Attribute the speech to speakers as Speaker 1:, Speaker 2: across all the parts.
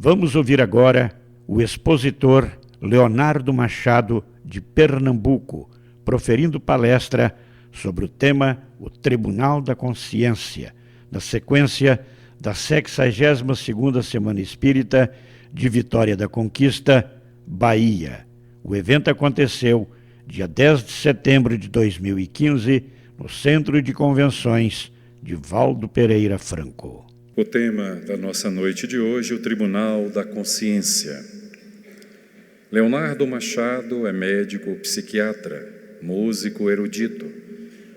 Speaker 1: Vamos ouvir agora o expositor Leonardo Machado, de Pernambuco, proferindo palestra sobre o tema O Tribunal da Consciência, na sequência da 62ª Semana Espírita de Vitória da Conquista, Bahia. O evento aconteceu dia 10 de setembro de 2015, no Centro de Convenções de Valdo Pereira Franco.
Speaker 2: O tema da nossa noite de hoje, o Tribunal da Consciência. Leonardo Machado é médico psiquiatra, músico erudito,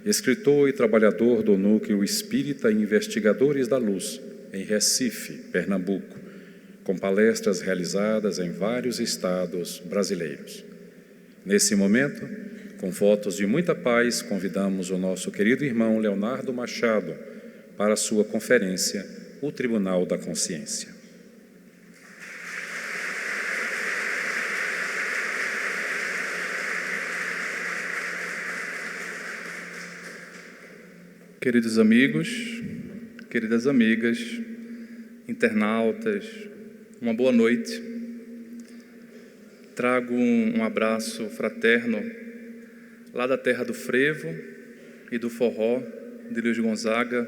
Speaker 2: escritor e trabalhador do Núcleo Espírita Investigadores da Luz, em Recife, Pernambuco, com palestras realizadas em vários estados brasileiros. Nesse momento, com votos de muita paz, convidamos o nosso querido irmão Leonardo Machado para a sua conferência, O Tribunal da Consciência.
Speaker 3: Queridos amigos, queridas amigas, internautas, uma boa noite. Trago um abraço fraterno lá da terra do frevo e do forró de Luiz Gonzaga,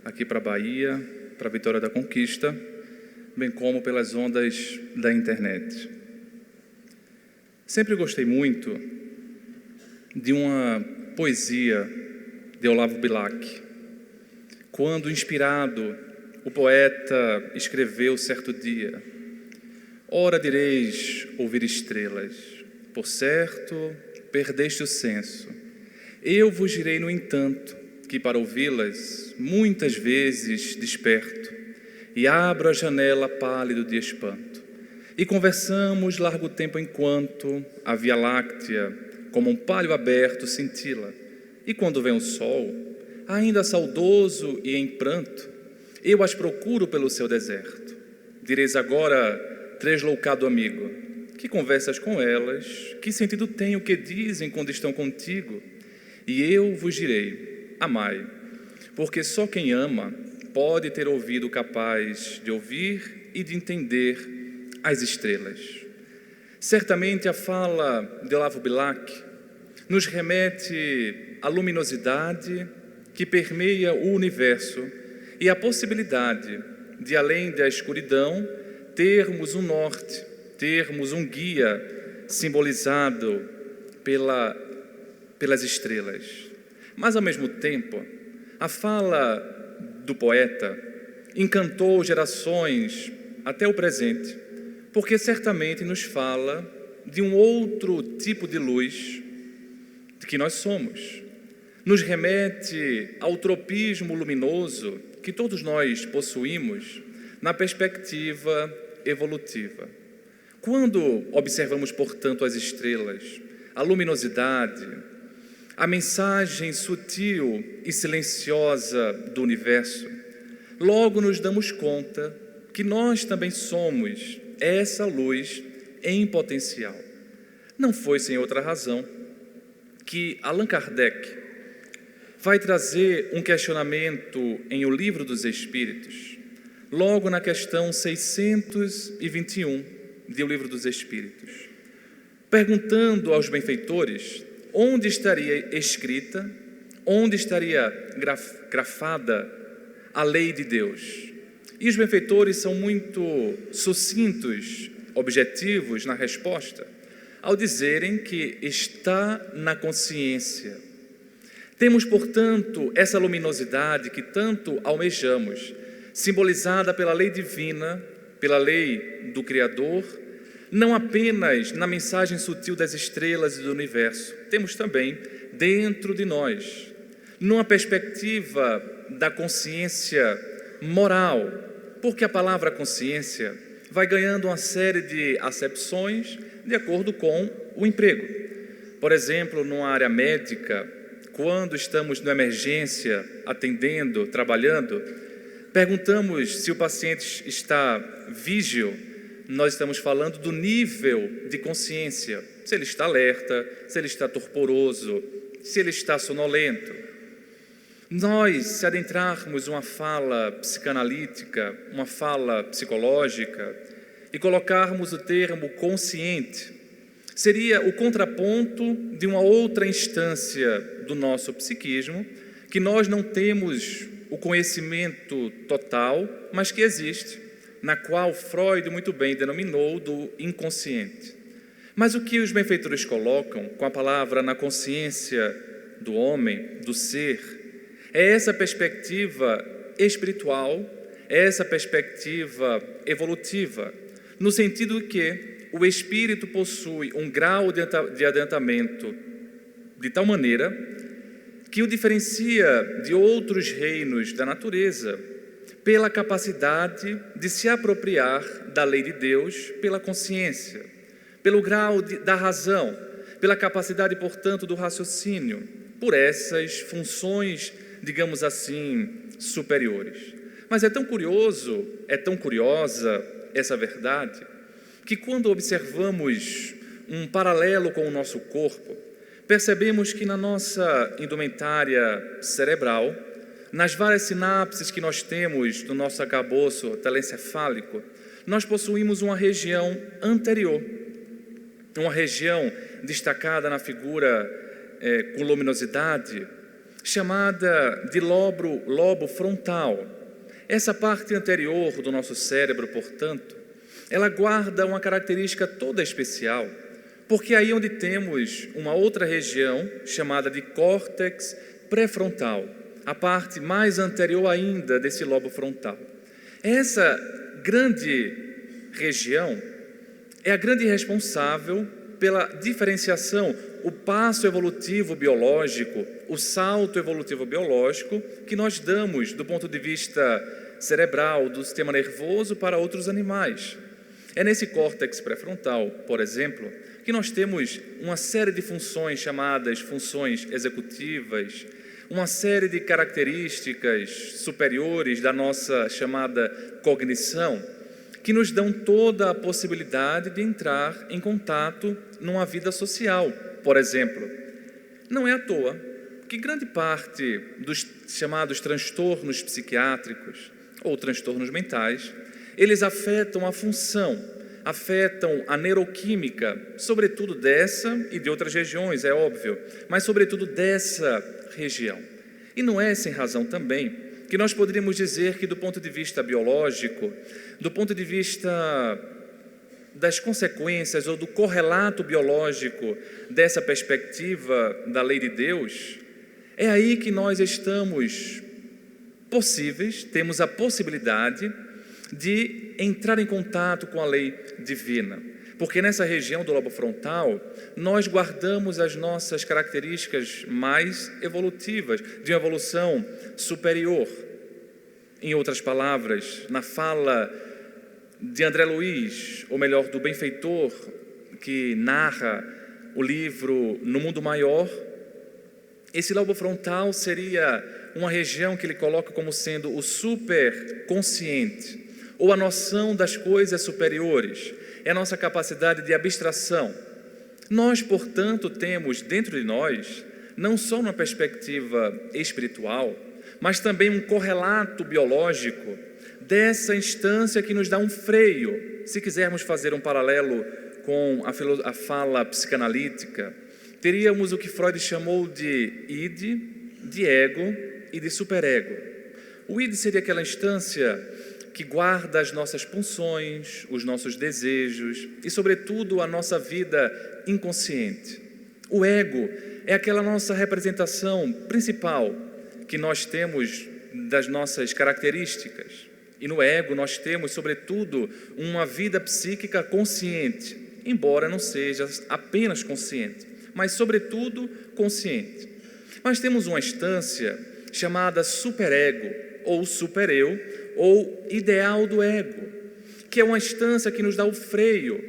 Speaker 3: aqui para a Bahia, para a Vitória da Conquista, bem como pelas ondas da internet. Sempre gostei muito de uma poesia de Olavo Bilac, quando, inspirado, o poeta escreveu certo dia: ora direis ouvir estrelas, por certo perdeste o senso. Eu vos direi, no entanto, que para ouvi-las muitas vezes desperto e abro a janela pálido de espanto. E conversamos largo tempo enquanto a Via Láctea, como um palho aberto, cintila. E quando vem o sol, ainda saudoso e em pranto, eu as procuro pelo seu deserto. Direis agora, tresloucado amigo, que conversas com elas, que sentido tem o que dizem quando estão contigo? E eu vos direi, amai, porque só quem ama pode ter ouvido capaz de ouvir e de entender as estrelas. Certamente a fala de Olavo Bilac nos remete à luminosidade que permeia o universo e à possibilidade de, além da escuridão, termos um norte, termos um guia simbolizado pelas estrelas. Mas, ao mesmo tempo, a fala do poeta encantou gerações até o presente, porque certamente nos fala de um outro tipo de luz de que nós somos. Nos remete ao tropismo luminoso que todos nós possuímos na perspectiva evolutiva. Quando observamos, portanto, as estrelas, a luminosidade, a mensagem sutil e silenciosa do universo, logo nos damos conta que nós também somos essa luz em potencial. Não foi sem outra razão que Allan Kardec vai trazer um questionamento em O Livro dos Espíritos, logo na questão 621 de O Livro dos Espíritos, perguntando aos benfeitores onde estaria escrita, onde estaria grafada a lei de Deus. E os benfeitores são muito sucintos, objetivos na resposta, ao dizerem que está na consciência. Temos, portanto, essa luminosidade que tanto almejamos, simbolizada pela lei divina, pela lei do Criador, não apenas na mensagem sutil das estrelas e do universo, temos também dentro de nós, numa perspectiva da consciência moral, porque a palavra consciência vai ganhando uma série de acepções de acordo com o emprego. Por exemplo, numa área médica, quando estamos na emergência, atendendo, trabalhando, perguntamos se o paciente está vígil, nós estamos falando do nível de consciência, se ele está alerta, se ele está torporoso, se ele está sonolento. Nós, se adentrarmos uma fala psicanalítica, uma fala psicológica, e colocarmos o termo consciente, seria o contraponto de uma outra instância do nosso psiquismo, que nós não temos o conhecimento total, mas que existe, na qual Freud muito bem denominou do inconsciente. Mas o que os benfeitores colocam com a palavra na consciência do homem, do ser, é essa perspectiva espiritual, é essa perspectiva evolutiva, no sentido que o espírito possui um grau de adiantamento de tal maneira que o diferencia de outros reinos da natureza pela capacidade de se apropriar da lei de Deus pela consciência, pelo grau da razão, pela capacidade, portanto, do raciocínio, por essas funções, digamos assim, superiores. Mas é tão curioso, é tão curiosa essa verdade, que quando observamos um paralelo com o nosso corpo, percebemos que na nossa indumentária cerebral, nas várias sinapses que nós temos no nosso arcabouço telencefálico, nós possuímos uma região anterior, uma região destacada na figura com luminosidade, chamada de lobo frontal. Essa parte anterior do nosso cérebro, portanto, ela guarda uma característica toda especial, porque é aí onde temos uma outra região chamada de córtex pré-frontal, a parte mais anterior ainda desse lobo frontal. Essa grande região é a grande responsável pela diferenciação, o passo evolutivo biológico, o salto evolutivo biológico que nós damos do ponto de vista cerebral, do sistema nervoso para outros animais. É nesse córtex pré-frontal, por exemplo, que nós temos uma série de funções chamadas funções executivas, uma série de características superiores da nossa chamada cognição, que nos dão toda a possibilidade de entrar em contato numa vida social, por exemplo. Não é à toa que grande parte dos chamados transtornos psiquiátricos ou transtornos mentais, eles afetam a função, afetam a neuroquímica, sobretudo dessa e de outras regiões, é óbvio, mas sobretudo dessa região. E não é sem razão também que nós poderíamos dizer que do ponto de vista biológico, do ponto de vista das consequências ou do correlato biológico dessa perspectiva da lei de Deus, é aí que nós estamos possíveis, temos a possibilidade de entrar em contato com a lei divina. Porque nessa região do lobo frontal, nós guardamos as nossas características mais evolutivas, de uma evolução superior. Em outras palavras, na fala de André Luiz, ou melhor, do benfeitor que narra o livro No Mundo Maior, esse lobo frontal seria uma região que ele coloca como sendo o superconsciente, ou a noção das coisas superiores, é a nossa capacidade de abstração. Nós, portanto, temos dentro de nós, não só uma perspectiva espiritual, mas também um correlato biológico dessa instância que nos dá um freio. Se quisermos fazer um paralelo com a fala psicanalítica, teríamos o que Freud chamou de id, de ego e de superego. O id seria aquela instância que guarda as nossas pulsões, os nossos desejos e, sobretudo, a nossa vida inconsciente. O ego é aquela nossa representação principal que nós temos das nossas características. E no ego nós temos, sobretudo, uma vida psíquica consciente, embora não seja apenas consciente, mas, sobretudo, consciente. Mas temos uma instância chamada superego, ou supereu, ou ideal do ego, que é uma instância que nos dá o freio,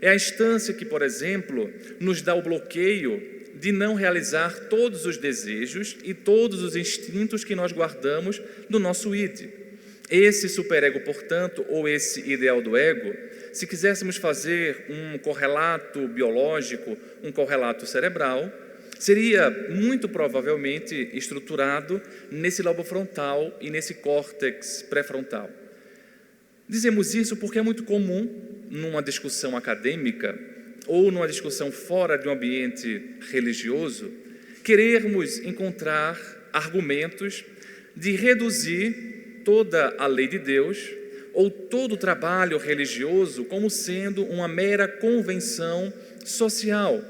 Speaker 3: é a instância que, por exemplo, nos dá o bloqueio de não realizar todos os desejos e todos os instintos que nós guardamos no nosso id. Esse superego, portanto, ou esse ideal do ego, se quiséssemos fazer um correlato biológico, um correlato cerebral, seria muito provavelmente estruturado nesse lobo frontal e nesse córtex pré-frontal. Dizemos isso porque é muito comum, numa discussão acadêmica ou numa discussão fora de um ambiente religioso, querermos encontrar argumentos de reduzir toda a lei de Deus ou todo o trabalho religioso como sendo uma mera convenção social.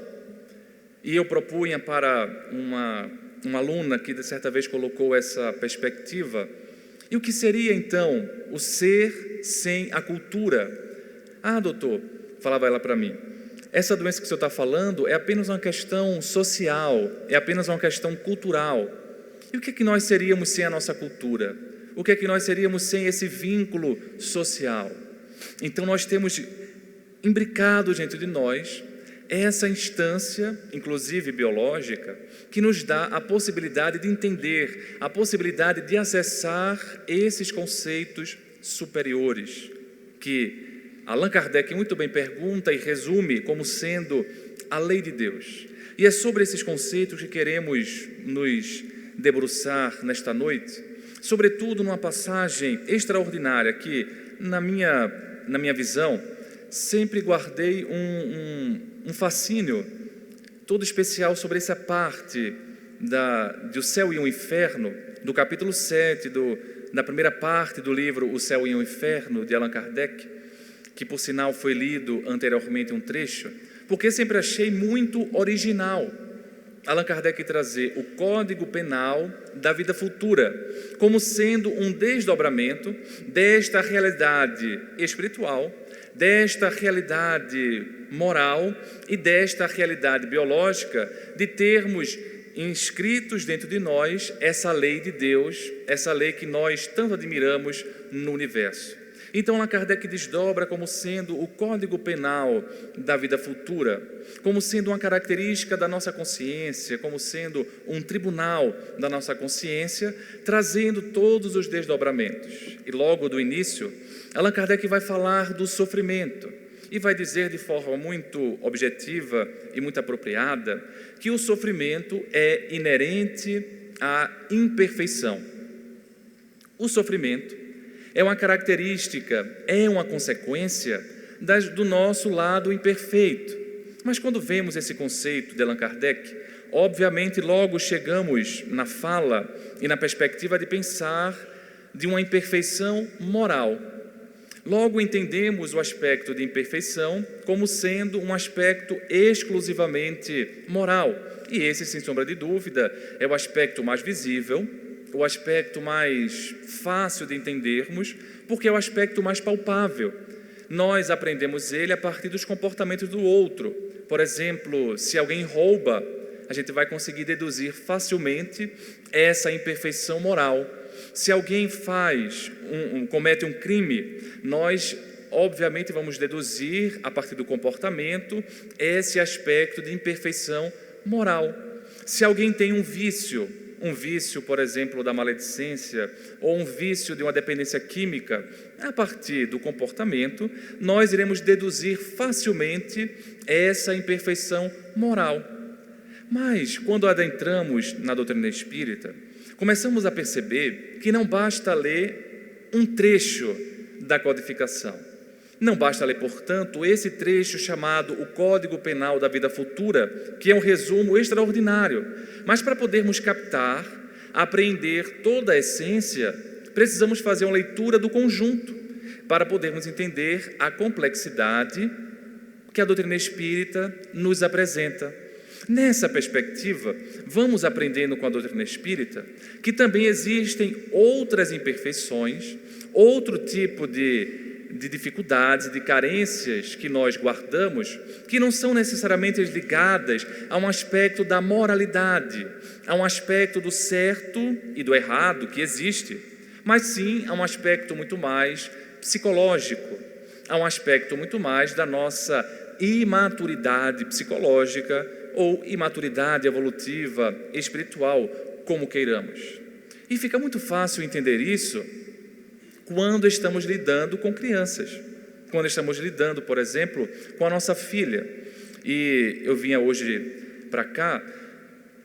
Speaker 3: E eu propunha para uma aluna que de certa vez colocou essa perspectiva: e o que seria então o ser sem a cultura? Ah, doutor, falava ela para mim, essa doença que o senhor está falando é apenas uma questão social, é apenas uma questão cultural. E o que é que nós seríamos sem a nossa cultura? O que é que nós seríamos sem esse vínculo social? Então nós temos imbricado dentro de nós essa instância, inclusive biológica, que nos dá a possibilidade de entender, a possibilidade de acessar esses conceitos superiores, que Allan Kardec muito bem pergunta e resume como sendo a lei de Deus. E é sobre esses conceitos que queremos nos debruçar nesta noite, sobretudo numa passagem extraordinária que, na minha visão, sempre guardei um fascínio todo especial sobre essa parte do céu e o inferno, do capítulo 7, da primeira parte do livro O Céu e o Inferno, de Allan Kardec, que por sinal foi lido anteriormente um trecho, porque sempre achei muito original Allan Kardec trazer o Código Penal da vida futura como sendo um desdobramento desta realidade espiritual, desta realidade moral e desta realidade biológica, de termos inscritos dentro de nós essa lei de Deus, essa lei que nós tanto admiramos no universo. Então, Allan Kardec desdobra como sendo o Código Penal da vida futura, como sendo uma característica da nossa consciência, como sendo um tribunal da nossa consciência, trazendo todos os desdobramentos. E logo do início, Allan Kardec vai falar do sofrimento e vai dizer de forma muito objetiva e muito apropriada que o sofrimento é inerente à imperfeição. O sofrimento é uma característica, é uma consequência do nosso lado imperfeito. Mas quando vemos esse conceito de Allan Kardec, obviamente logo chegamos na fala e na perspectiva de pensar de uma imperfeição moral. Logo entendemos o aspecto de imperfeição como sendo um aspecto exclusivamente moral. E esse, sem sombra de dúvida, é o aspecto mais visível, o aspecto mais fácil de entendermos, porque é o aspecto mais palpável. Nós aprendemos ele a partir dos comportamentos do outro. Por exemplo, se alguém rouba, a gente vai conseguir deduzir facilmente essa imperfeição moral. Se alguém comete um crime, nós obviamente vamos deduzir a partir do comportamento esse aspecto de imperfeição moral. Se alguém tem um vício, por exemplo, da maledicência, ou um vício de uma dependência química, a partir do comportamento, nós iremos deduzir facilmente essa imperfeição moral. Mas, quando adentramos na doutrina espírita, começamos a perceber que não basta ler um trecho da codificação. Não basta ler, portanto, esse trecho chamado o Código Penal da Vida Futura, que é um resumo extraordinário. Mas para podermos captar, apreender toda a essência, precisamos fazer uma leitura do conjunto, para podermos entender a complexidade que a doutrina espírita nos apresenta. Nessa perspectiva, vamos aprendendo com a doutrina espírita que também existem outras imperfeições, outro tipo de dificuldades, de carências que nós guardamos, que não são necessariamente ligadas a um aspecto da moralidade, a um aspecto do certo e do errado que existe, mas sim a um aspecto muito mais psicológico, a um aspecto muito mais da nossa imaturidade psicológica ou imaturidade evolutiva, espiritual, como queiramos. E fica muito fácil entender isso quando estamos lidando com crianças, quando estamos lidando, por exemplo, com a nossa filha. E eu vinha hoje para cá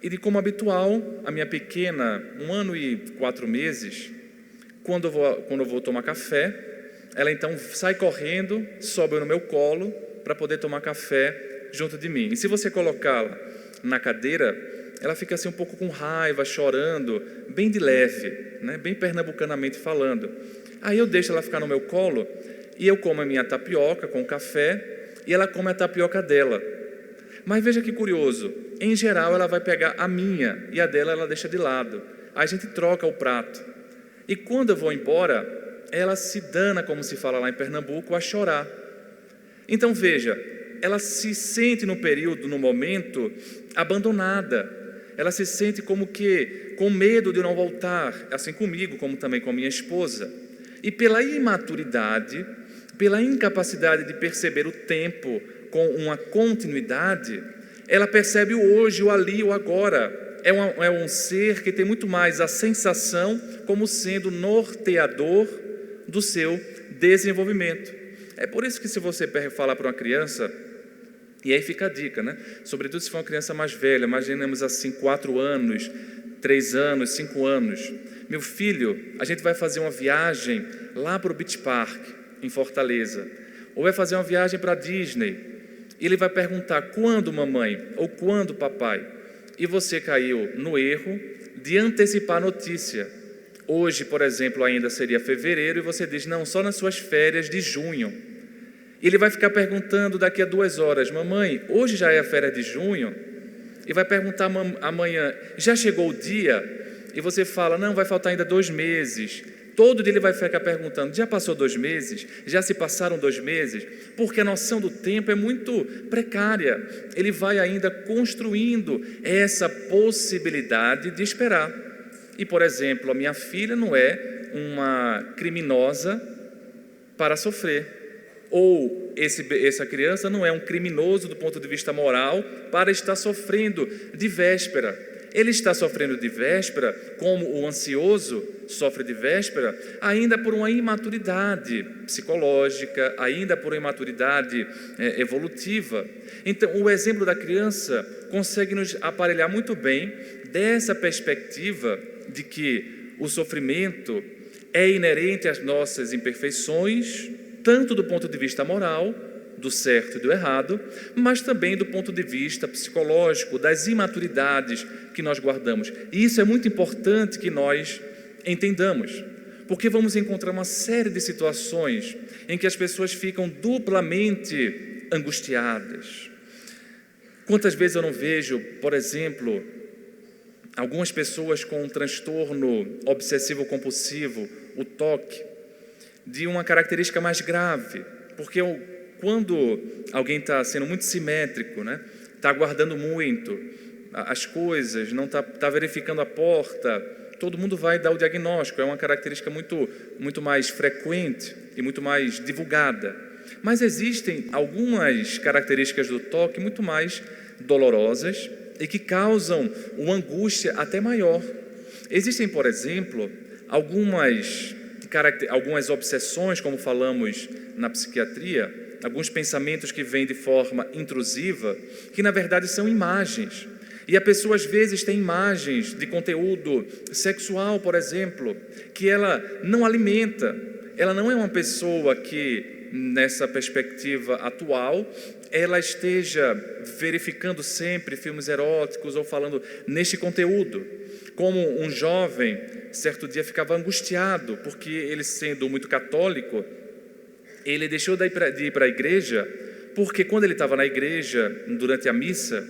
Speaker 3: E de como habitual, a minha pequena, 1 ano e 4 meses, quando eu vou tomar café, ela então sai correndo, sobe no meu colo para poder tomar café junto de mim. E se você colocá-la na cadeira, ela fica assim um pouco com raiva, chorando, bem de leve, né? Bem pernambucanamente falando. Aí eu deixo ela ficar no meu colo e eu como a minha tapioca com café e ela come a tapioca dela. Mas veja que curioso, em geral ela vai pegar a minha e a dela ela deixa de lado. Aí a gente troca o prato. E quando eu vou embora, ela se dana, como se fala lá em Pernambuco, a chorar. Então veja, ela se sente no período, no momento, abandonada. Ela se sente como que com medo de não voltar, assim comigo, como também com minha esposa. E pela imaturidade, pela incapacidade de perceber o tempo com uma continuidade, ela percebe o hoje, o ali, o agora. É um ser que tem muito mais a sensação como sendo norteador do seu desenvolvimento. É por isso que se você falar para uma criança, e aí fica a dica, né? Sobretudo se for uma criança mais velha, imaginemos assim 4 anos, 3 anos, 5 anos. Meu filho, a gente vai fazer uma viagem lá para o Beach Park, em Fortaleza. Ou vai fazer uma viagem para a Disney. E ele vai perguntar, quando mamãe? Ou quando papai? E você caiu no erro de antecipar a notícia. Hoje, por exemplo, ainda seria fevereiro e você diz, não, só nas suas férias de junho. E ele vai ficar perguntando daqui a 2 horas, mamãe, hoje já é a férias de junho? E vai perguntar amanhã, já chegou o dia? E você fala, não, vai faltar ainda 2 meses. Todo dia ele vai ficar perguntando, já passou 2 meses? Já se passaram 2 meses? Porque a noção do tempo é muito precária. Ele vai ainda construindo essa possibilidade de esperar. E, por exemplo, a minha filha não é uma criminosa para sofrer. Ou essa criança não é um criminoso do ponto de vista moral para estar sofrendo de véspera. Ele está sofrendo de véspera, como o ansioso sofre de véspera, ainda por uma imaturidade psicológica, ainda por uma imaturidade evolutiva. Então, o exemplo da criança consegue nos aparelhar muito bem dessa perspectiva de que o sofrimento é inerente às nossas imperfeições, tanto do ponto de vista moral, do certo e do errado, mas também do ponto de vista psicológico, das imaturidades que nós guardamos. E isso é muito importante que nós entendamos, porque vamos encontrar uma série de situações em que as pessoas ficam duplamente angustiadas. Quantas vezes eu não vejo, por exemplo, algumas pessoas com um transtorno obsessivo-compulsivo, o TOC, de uma característica mais grave, porque quando alguém está sendo muito simétrico, né? Está guardando muito as coisas, não está verificando a porta, todo mundo vai dar o diagnóstico, é uma característica muito mais frequente e muito mais divulgada. Mas existem algumas características do TOC muito mais dolorosas e que causam uma angústia até maior. Existem, por exemplo, algumas obsessões, como falamos na psiquiatria, alguns pensamentos que vêm de forma intrusiva, que na verdade são imagens. E a pessoa às vezes tem imagens de conteúdo sexual, por exemplo, que ela não alimenta. Ela não é uma pessoa que, nessa perspectiva atual, ela esteja verificando sempre filmes eróticos ou falando neste conteúdo. Como um jovem, certo dia ficava angustiado, porque ele, sendo muito católico, ele deixou de ir para a igreja, porque quando ele estava na igreja, durante a missa,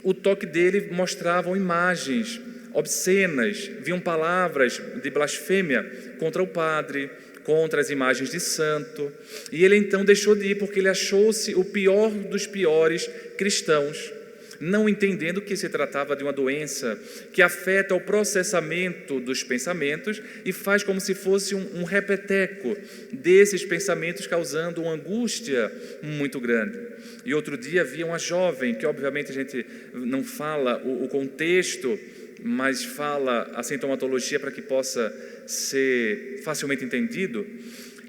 Speaker 3: o toque dele mostravam imagens obscenas, viam palavras de blasfêmia contra o padre, contra as imagens de santo, e ele então deixou de ir porque ele achou-se o pior dos piores cristãos, não entendendo que se tratava de uma doença que afeta o processamento dos pensamentos e faz como se fosse um repeteco desses pensamentos, causando uma angústia muito grande. E outro dia havia uma jovem, que obviamente a gente não fala o contexto, mas fala a sintomatologia para que possa ser facilmente entendido,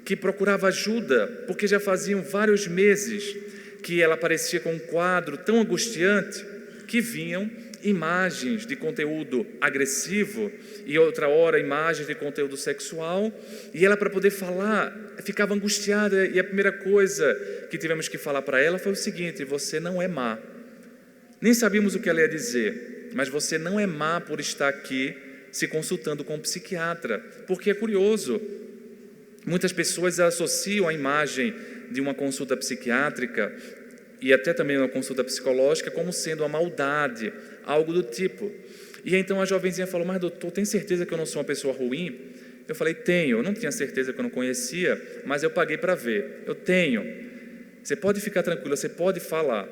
Speaker 3: que procurava ajuda, porque já faziam vários meses que ela aparecia com um quadro tão angustiante que vinham imagens de conteúdo agressivo e outra hora imagens de conteúdo sexual, e ela, para poder falar, ficava angustiada, e a primeira coisa que tivemos que falar para ela foi o seguinte: você não é má. Nem sabíamos o que ela ia dizer, mas você não é má por estar aqui se consultando com um psiquiatra, porque é curioso, muitas pessoas associam a imagem de uma consulta psiquiátrica e até também uma consulta psicológica como sendo uma maldade, algo do tipo. E então a jovenzinha falou: mas doutor, tem certeza que eu não sou uma pessoa ruim? Eu falei: tenho. Eu não tinha certeza, que eu não conhecia, mas eu paguei para ver. Eu tenho. Você pode ficar tranquila, você pode falar.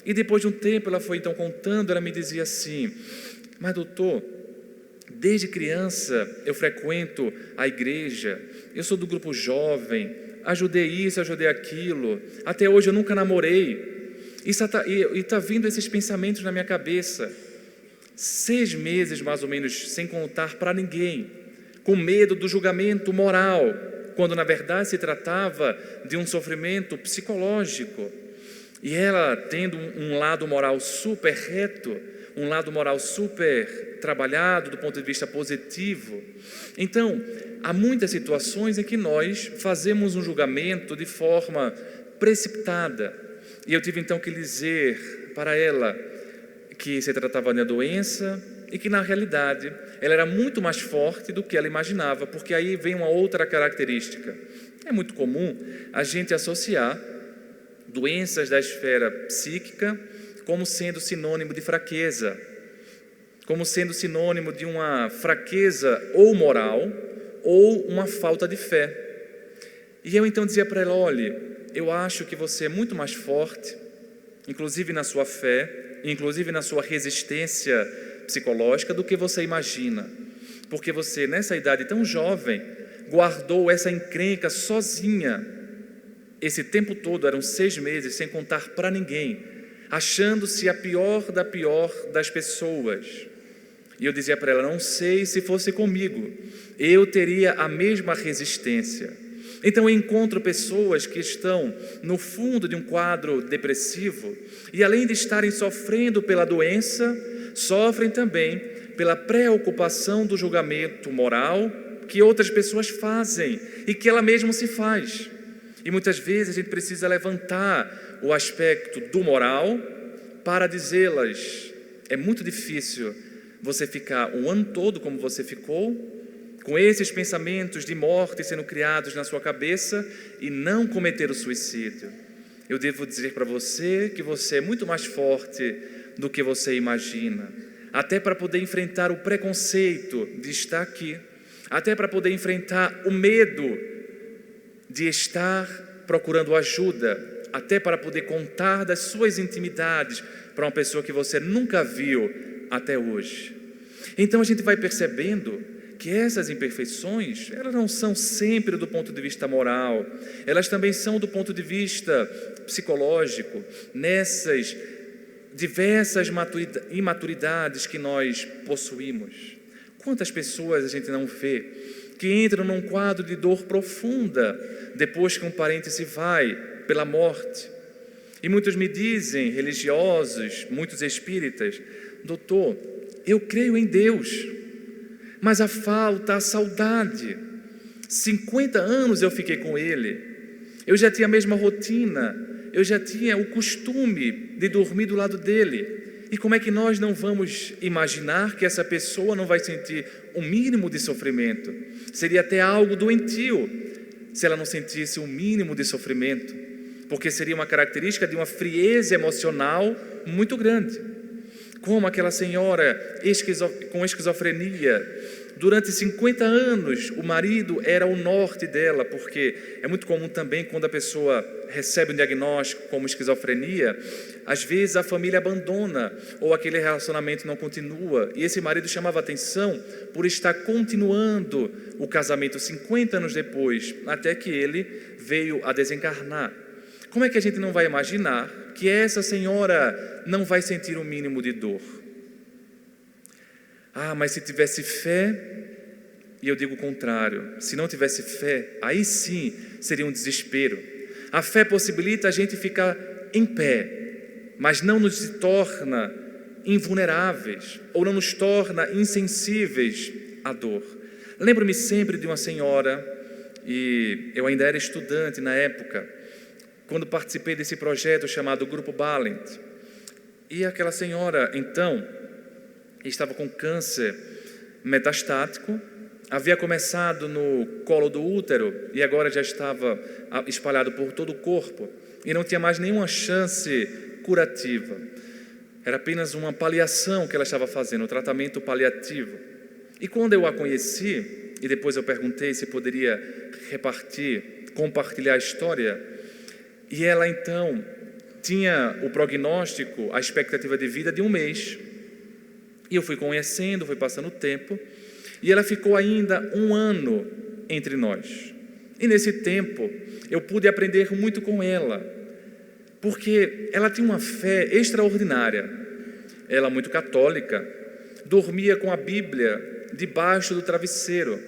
Speaker 3: E depois de um tempo ela foi então contando, ela me dizia assim: mas doutor, desde criança eu frequento a igreja, eu sou do grupo jovem, ajudei isso, ajudei aquilo, até hoje eu nunca namorei, e está vindo esses pensamentos na minha cabeça, 6 meses mais ou menos sem contar para ninguém, com medo do julgamento moral, quando na verdade se tratava de um sofrimento psicológico. E ela tendo um lado moral super reto, um lado moral super trabalhado do ponto de vista positivo. Então, há muitas situações em que nós fazemos um julgamento de forma precipitada. E eu tive então que dizer para ela que se tratava de uma doença e que na realidade ela era muito mais forte do que ela imaginava, porque aí vem uma outra característica. É muito comum a gente associar doenças da esfera psíquica como sendo sinônimo de fraqueza, como sendo sinônimo de uma fraqueza ou moral ou uma falta de fé. E eu então dizia para ela: olha, eu acho que você é muito mais forte, inclusive na sua fé, inclusive na sua resistência psicológica, do que você imagina, porque você nessa idade tão jovem guardou essa encrenca sozinha. Esse tempo todo, eram 6 meses, sem contar para ninguém, achando-se a pior da pior das pessoas. E eu dizia para ela: não sei se fosse comigo, eu teria a mesma resistência. Então eu encontro pessoas que estão no fundo de um quadro depressivo e, além de estarem sofrendo pela doença, sofrem também pela preocupação do julgamento moral que outras pessoas fazem e que ela mesma se faz. E muitas vezes a gente precisa levantar o aspecto do moral para dizê-las: é muito difícil você ficar um ano todo como você ficou, com esses pensamentos de morte sendo criados na sua cabeça e não cometer o suicídio. Eu devo dizer para você que você é muito mais forte do que você imagina, até para poder enfrentar o preconceito de estar aqui, até para poder enfrentar o medo de estar procurando ajuda, até para poder contar das suas intimidades para uma pessoa que você nunca viu até hoje. Então a gente vai percebendo que essas imperfeições, elas não são sempre do ponto de vista moral, elas também são do ponto de vista psicológico, nessas diversas imaturidades que nós possuímos. Quantas pessoas a gente não vê que entram num quadro de dor profunda depois que um parente se vai pela morte? E muitos me dizem, religiosos, muitos espíritas: doutor, eu creio em Deus, mas falta a saudade. 50 anos eu fiquei com ele, eu já tinha a mesma rotina, eu já tinha o costume de dormir do lado dele. E como é que nós não vamos imaginar que essa pessoa não vai sentir um mínimo de sofrimento? Seria até algo doentio se ela não sentisse um mínimo de sofrimento, porque seria uma característica de uma frieza emocional muito grande. Como aquela senhora com esquizofrenia, durante 50 anos o marido era o norte dela, porque é muito comum também quando a pessoa recebe um diagnóstico como esquizofrenia, às vezes a família abandona ou aquele relacionamento não continua, e esse marido chamava atenção por estar continuando o casamento 50 anos depois, até que ele veio a desencarnar. Como é que a gente não vai imaginar que essa senhora não vai sentir o mínimo de dor? Ah, mas se tivesse fé, e eu digo o contrário, se não tivesse fé, aí sim seria um desespero. A fé possibilita a gente ficar em pé, mas não nos torna invulneráveis ou não nos torna insensíveis à dor. Lembro-me sempre de uma senhora, e eu ainda era estudante na época, quando participei desse projeto chamado Grupo Balent. E aquela senhora, então, estava com câncer metastático, havia começado no colo do útero e agora já estava espalhado por todo o corpo e não tinha mais nenhuma chance curativa. Era apenas uma paliação que ela estava fazendo, um tratamento paliativo. E quando eu a conheci, e depois eu perguntei se poderia compartilhar a história, e ela então tinha o prognóstico, a expectativa de vida de 1 mês. E eu fui conhecendo, foi passando o tempo, e ela ficou ainda 1 ano entre nós. E nesse tempo, eu pude aprender muito com ela, porque ela tinha uma fé extraordinária. Ela, muito católica, dormia com a Bíblia debaixo do travesseiro.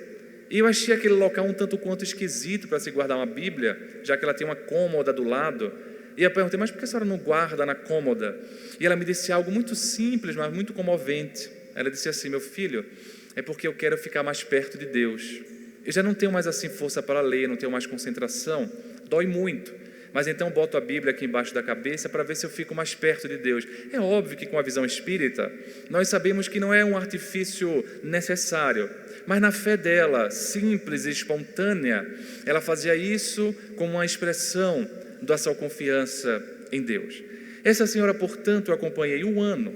Speaker 3: E eu achei aquele local um tanto quanto esquisito para se guardar uma Bíblia, já que ela tinha uma cômoda do lado. E eu perguntei, mas por que a senhora não guarda na cômoda? E ela me disse algo muito simples, mas muito comovente. Ela disse assim: meu filho, é porque eu quero ficar mais perto de Deus. Eu já não tenho mais assim força para ler, não tenho mais concentração, dói muito. Mas então boto a Bíblia aqui embaixo da cabeça para ver se eu fico mais perto de Deus. É óbvio que com a visão espírita, nós sabemos que não é um artifício necessário. Mas na fé dela, simples e espontânea, ela fazia isso como uma expressão da sua confiança em Deus. Essa senhora, portanto, eu acompanhei 1 ano,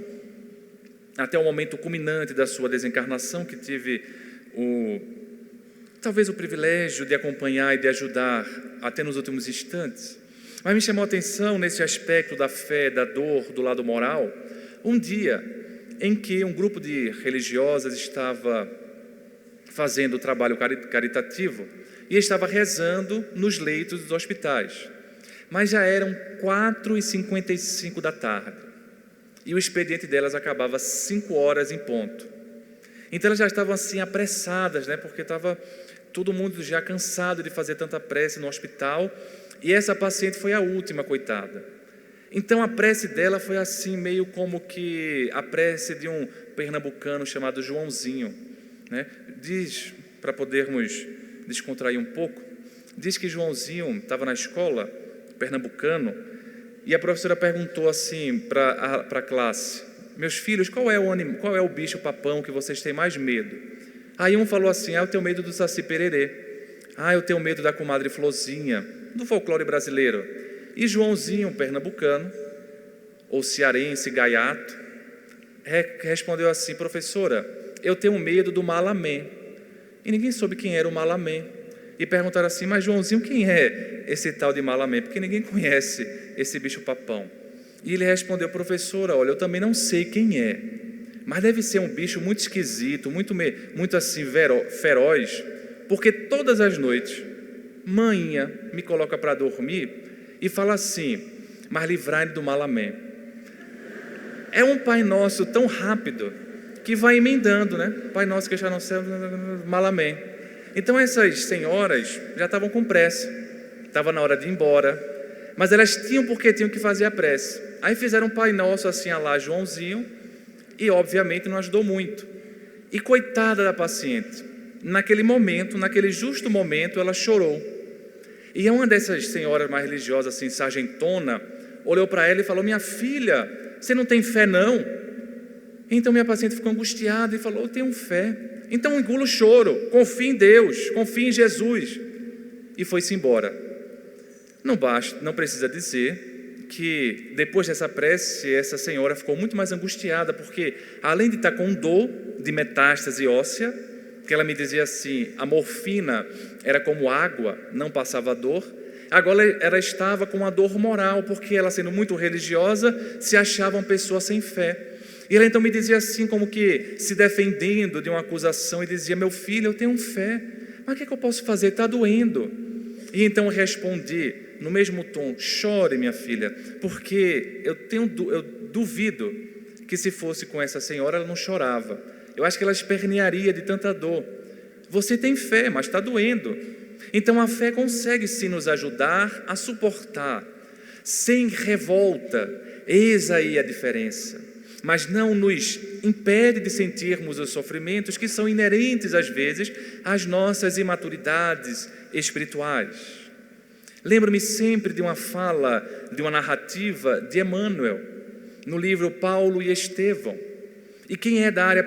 Speaker 3: até o momento culminante da sua desencarnação, que tive talvez o privilégio de acompanhar e de ajudar até nos últimos instantes. Mas me chamou a atenção nesse aspecto da fé, da dor, do lado moral, um dia em que um grupo de religiosas estava fazendo o trabalho caritativo e estava rezando nos leitos dos hospitais. Mas já eram 4h55 da tarde e o expediente delas acabava às 5 horas em ponto. Então elas já estavam assim apressadas, né? Porque estava todo mundo já cansado de fazer tanta prece no hospital, e essa paciente foi a última, coitada. Então a prece dela foi assim, meio como que a prece de um pernambucano chamado Joãozinho, né? Diz, para podermos descontrair um pouco, diz que Joãozinho estava na escola, pernambucano, e a professora perguntou assim para a classe: meus filhos, qual é o bicho papão que vocês têm mais medo? Aí um falou assim: eu tenho medo do Saci Pererê. Eu tenho medo da comadre Flozinha, do folclore brasileiro. E Joãozinho, pernambucano, ou cearense, gaiato, respondeu assim: professora, eu tenho medo do Malamé. E ninguém soube quem era o Malamé. E perguntaram assim: mas Joãozinho, quem é esse tal de Malamé? Porque ninguém conhece esse bicho papão. E ele respondeu: professora, olha, eu também não sei quem é, mas deve ser um bicho muito esquisito, muito assim feroz, porque todas as noites, manhã me coloca para dormir e fala assim: mas livrai-me do Malamé. É um Pai Nosso tão rápido que vai emendando, né? Pai Nosso que está no céu, Malamé. Então essas senhoras já estavam com pressa, estava na hora de ir embora, mas elas tinham que fazer a prece. Aí fizeram um Pai Nosso assim, a lá Joãozinho, e obviamente não ajudou muito. E coitada da paciente, naquele momento, naquele justo momento, ela chorou. E uma dessas senhoras mais religiosas, assim, sargentona, olhou para ela e falou: minha filha, você não tem fé não? Então minha paciente ficou angustiada e falou: eu tenho fé. Então engula o choro, confie em Deus, confie em Jesus. E foi-se embora. Não precisa dizer que depois dessa prece, essa senhora ficou muito mais angustiada, porque além de estar com dor de metástase óssea, que ela me dizia assim, a morfina era como água, não passava dor, agora ela estava com uma dor moral, porque ela, sendo muito religiosa, se achava uma pessoa sem fé. E ela então me dizia assim, como que se defendendo de uma acusação, e dizia: meu filho, eu tenho fé, mas o que é que eu posso fazer? Está doendo. E então eu respondi no mesmo tom: chore, minha filha, porque eu duvido que se fosse com essa senhora ela não chorava. Eu acho que ela espernearia de tanta dor. Você tem fé, mas está doendo. Então a fé consegue sim nos ajudar a suportar, sem revolta. Eis aí a diferença. mas não nos impede de sentirmos os sofrimentos que são inerentes, às vezes, às nossas imaturidades espirituais. Lembro-me sempre de uma fala, de uma narrativa de Emmanuel, no livro Paulo e Estevão. E quem é da área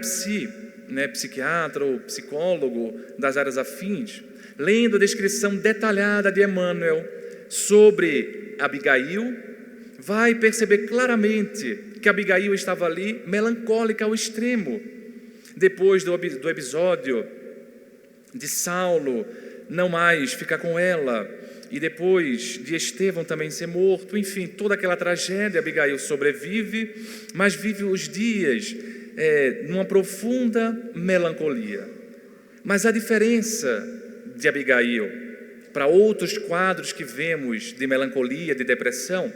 Speaker 3: psiquiatra ou psicólogo das áreas afins, lendo a descrição detalhada de Emmanuel sobre Abigail, vai perceber claramente que Abigail estava ali melancólica ao extremo. Depois do episódio de Saulo não mais ficar com ela, e depois de Estevão também ser morto, enfim, toda aquela tragédia, Abigail sobrevive, mas vive os dias numa profunda melancolia. Mas a diferença de Abigail para outros quadros que vemos de melancolia, de depressão,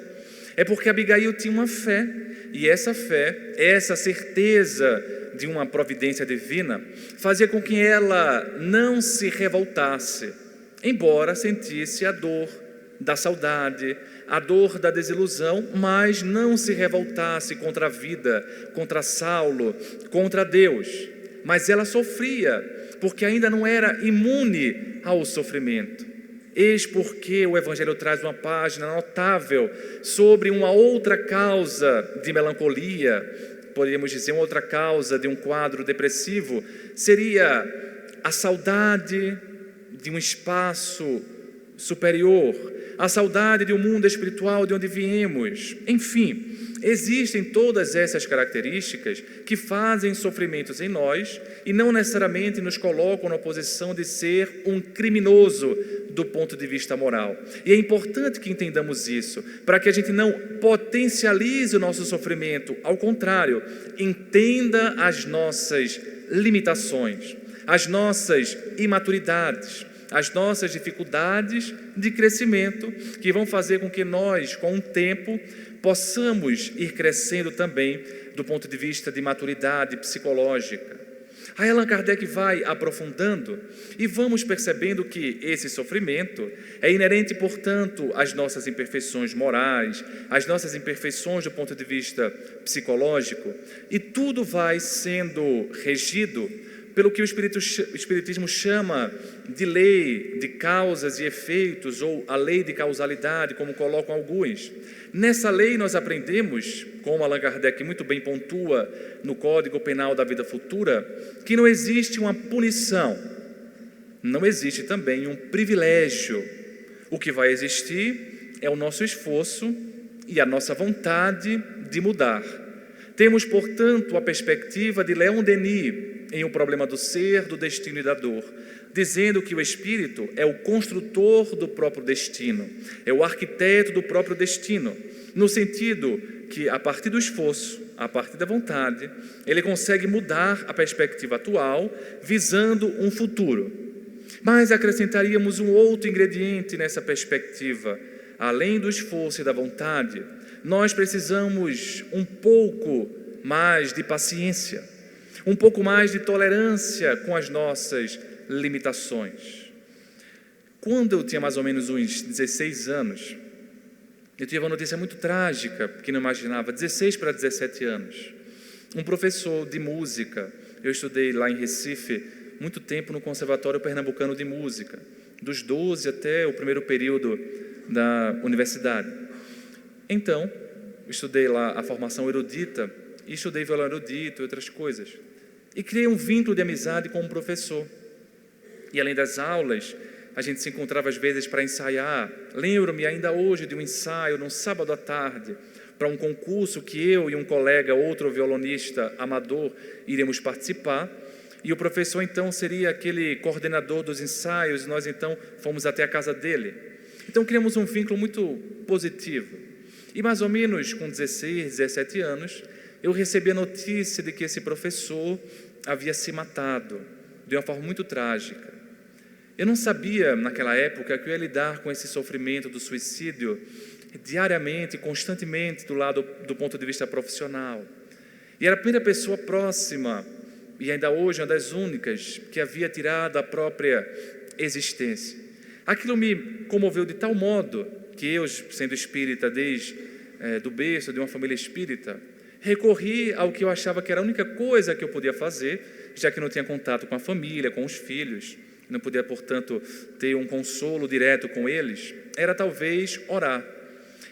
Speaker 3: é porque Abigail tinha uma fé, e essa fé, essa certeza de uma providência divina, fazia com que ela não se revoltasse, embora sentisse a dor da saudade, a dor da desilusão, mas não se revoltasse contra a vida, contra Saulo, contra Deus. Mas ela sofria, porque ainda não era imune ao sofrimento. Eis porque o Evangelho traz uma página notável sobre uma outra causa de melancolia, poderíamos dizer uma outra causa de um quadro depressivo, seria a saudade de um espaço superior, a saudade de um mundo espiritual de onde viemos. Enfim, existem todas essas características que fazem sofrimentos em nós e não necessariamente nos colocam na posição de ser um criminoso do ponto de vista moral. E é importante que entendamos isso, para que a gente não potencialize o nosso sofrimento. Ao contrário, entenda as nossas limitações, as nossas imaturidades, as nossas dificuldades de crescimento, que vão fazer com que nós, com o tempo, possamos ir crescendo também do ponto de vista de maturidade psicológica. Aí Allan Kardec vai aprofundando e vamos percebendo que esse sofrimento é inerente, portanto, às nossas imperfeições morais, às nossas imperfeições do ponto de vista psicológico, e tudo vai sendo regido pelo que o Espiritismo chama de lei de causas e efeitos, ou a lei de causalidade, como colocam alguns. Nessa lei nós aprendemos, como Allan Kardec muito bem pontua no Código Penal da Vida Futura, que não existe uma punição, não existe também um privilégio. O que vai existir é o nosso esforço e a nossa vontade de mudar. Temos, portanto, a perspectiva de Leon Denis em O Problema do Ser, do Destino e da Dor, dizendo que o espírito é o construtor do próprio destino, é o arquiteto do próprio destino, no sentido que, a partir do esforço, a partir da vontade, ele consegue mudar a perspectiva atual, visando um futuro. Mas acrescentaríamos um outro ingrediente nessa perspectiva. Além do esforço e da vontade, nós precisamos um pouco mais de paciência, um pouco mais de tolerância com as nossas limitações. Quando eu tinha mais ou menos uns 16 anos, eu tive uma notícia muito trágica, que não imaginava, 16 para 17 anos. Um professor de música, eu estudei lá em Recife, muito tempo no Conservatório Pernambucano de Música, dos 12 até o primeiro período da universidade. Então, estudei lá a formação erudita, e estudei violão erudito e outras coisas. E criei um vínculo de amizade com um professor. E além das aulas, a gente se encontrava às vezes para ensaiar. Lembro-me ainda hoje de um ensaio, num sábado à tarde, para um concurso que eu e um colega, outro violonista amador, iríamos participar. E o professor então seria aquele coordenador dos ensaios, e nós então fomos até a casa dele. Então criamos um vínculo muito positivo. E mais ou menos com 16, 17 anos, eu recebi a notícia de que esse professor havia se matado de uma forma muito trágica. Eu não sabia, naquela época, que eu ia lidar com esse sofrimento do suicídio diariamente, constantemente, do ponto de vista profissional. E era a primeira pessoa próxima, e ainda hoje uma das únicas, que havia tirado a própria existência. Aquilo me comoveu de tal modo que eu, sendo espírita desde do berço de uma família espírita, Recorri ao que eu achava que era a única coisa que eu podia fazer, já que não tinha contato com a família, com os filhos, não podia, portanto, ter um consolo direto com eles, era talvez orar.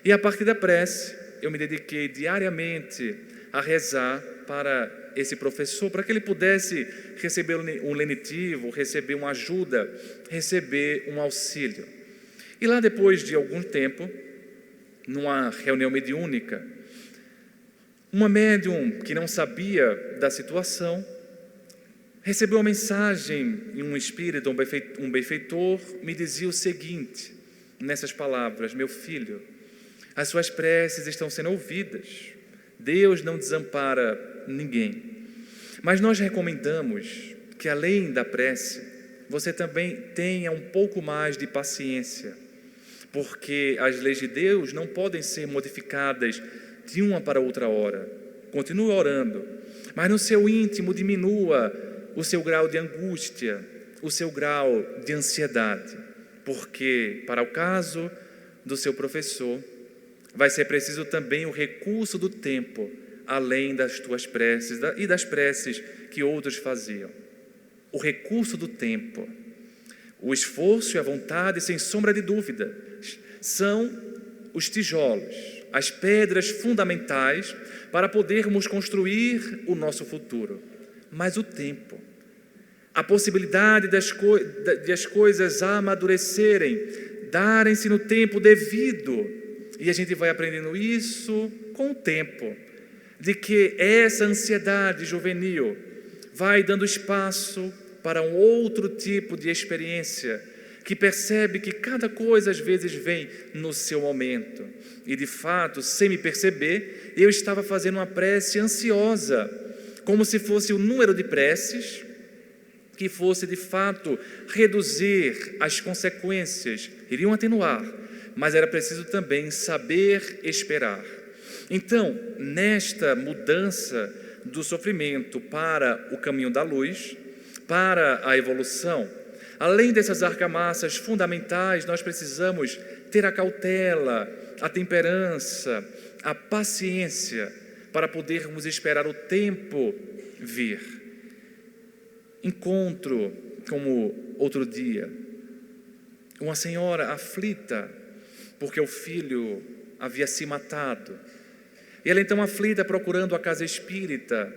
Speaker 3: E a partir da prece, eu me dediquei diariamente a rezar para esse professor, para que ele pudesse receber um lenitivo, receber uma ajuda, receber um auxílio. E lá, depois de algum tempo, numa reunião mediúnica, uma médium que não sabia da situação recebeu uma mensagem em um espírito, um benfeitor, me dizia o seguinte, nessas palavras: meu filho, as suas preces estão sendo ouvidas, Deus não desampara ninguém, mas nós recomendamos que, além da prece, você também tenha um pouco mais de paciência, porque as leis de Deus não podem ser modificadas de uma para outra hora. Continue orando, mas no seu íntimo diminua o seu grau de angústia, o seu grau de ansiedade, porque para o caso do seu professor vai ser preciso também o recurso do tempo, além das tuas preces e das preces que outros faziam. O recurso do tempo, o esforço e a vontade, sem sombra de dúvida, são os tijolos, as pedras fundamentais para podermos construir o nosso futuro. Mas o tempo, a possibilidade de as coisas amadurecerem, darem-se no tempo devido, e a gente vai aprendendo isso com o tempo, de que essa ansiedade juvenil vai dando espaço para um outro tipo de experiência, que percebe que cada coisa às vezes vem no seu momento. E de fato, sem me perceber, eu estava fazendo uma prece ansiosa, como se fosse o número de preces que fosse de fato reduzir as consequências, iriam atenuar, mas era preciso também saber esperar. Então, nesta mudança do sofrimento para o caminho da luz, para a evolução, além dessas argamassas fundamentais, nós precisamos ter a cautela, a temperança, a paciência, para podermos esperar o tempo vir. Encontro, como outro dia, uma senhora aflita, porque o filho havia se matado. E ela então aflita procurando a casa espírita.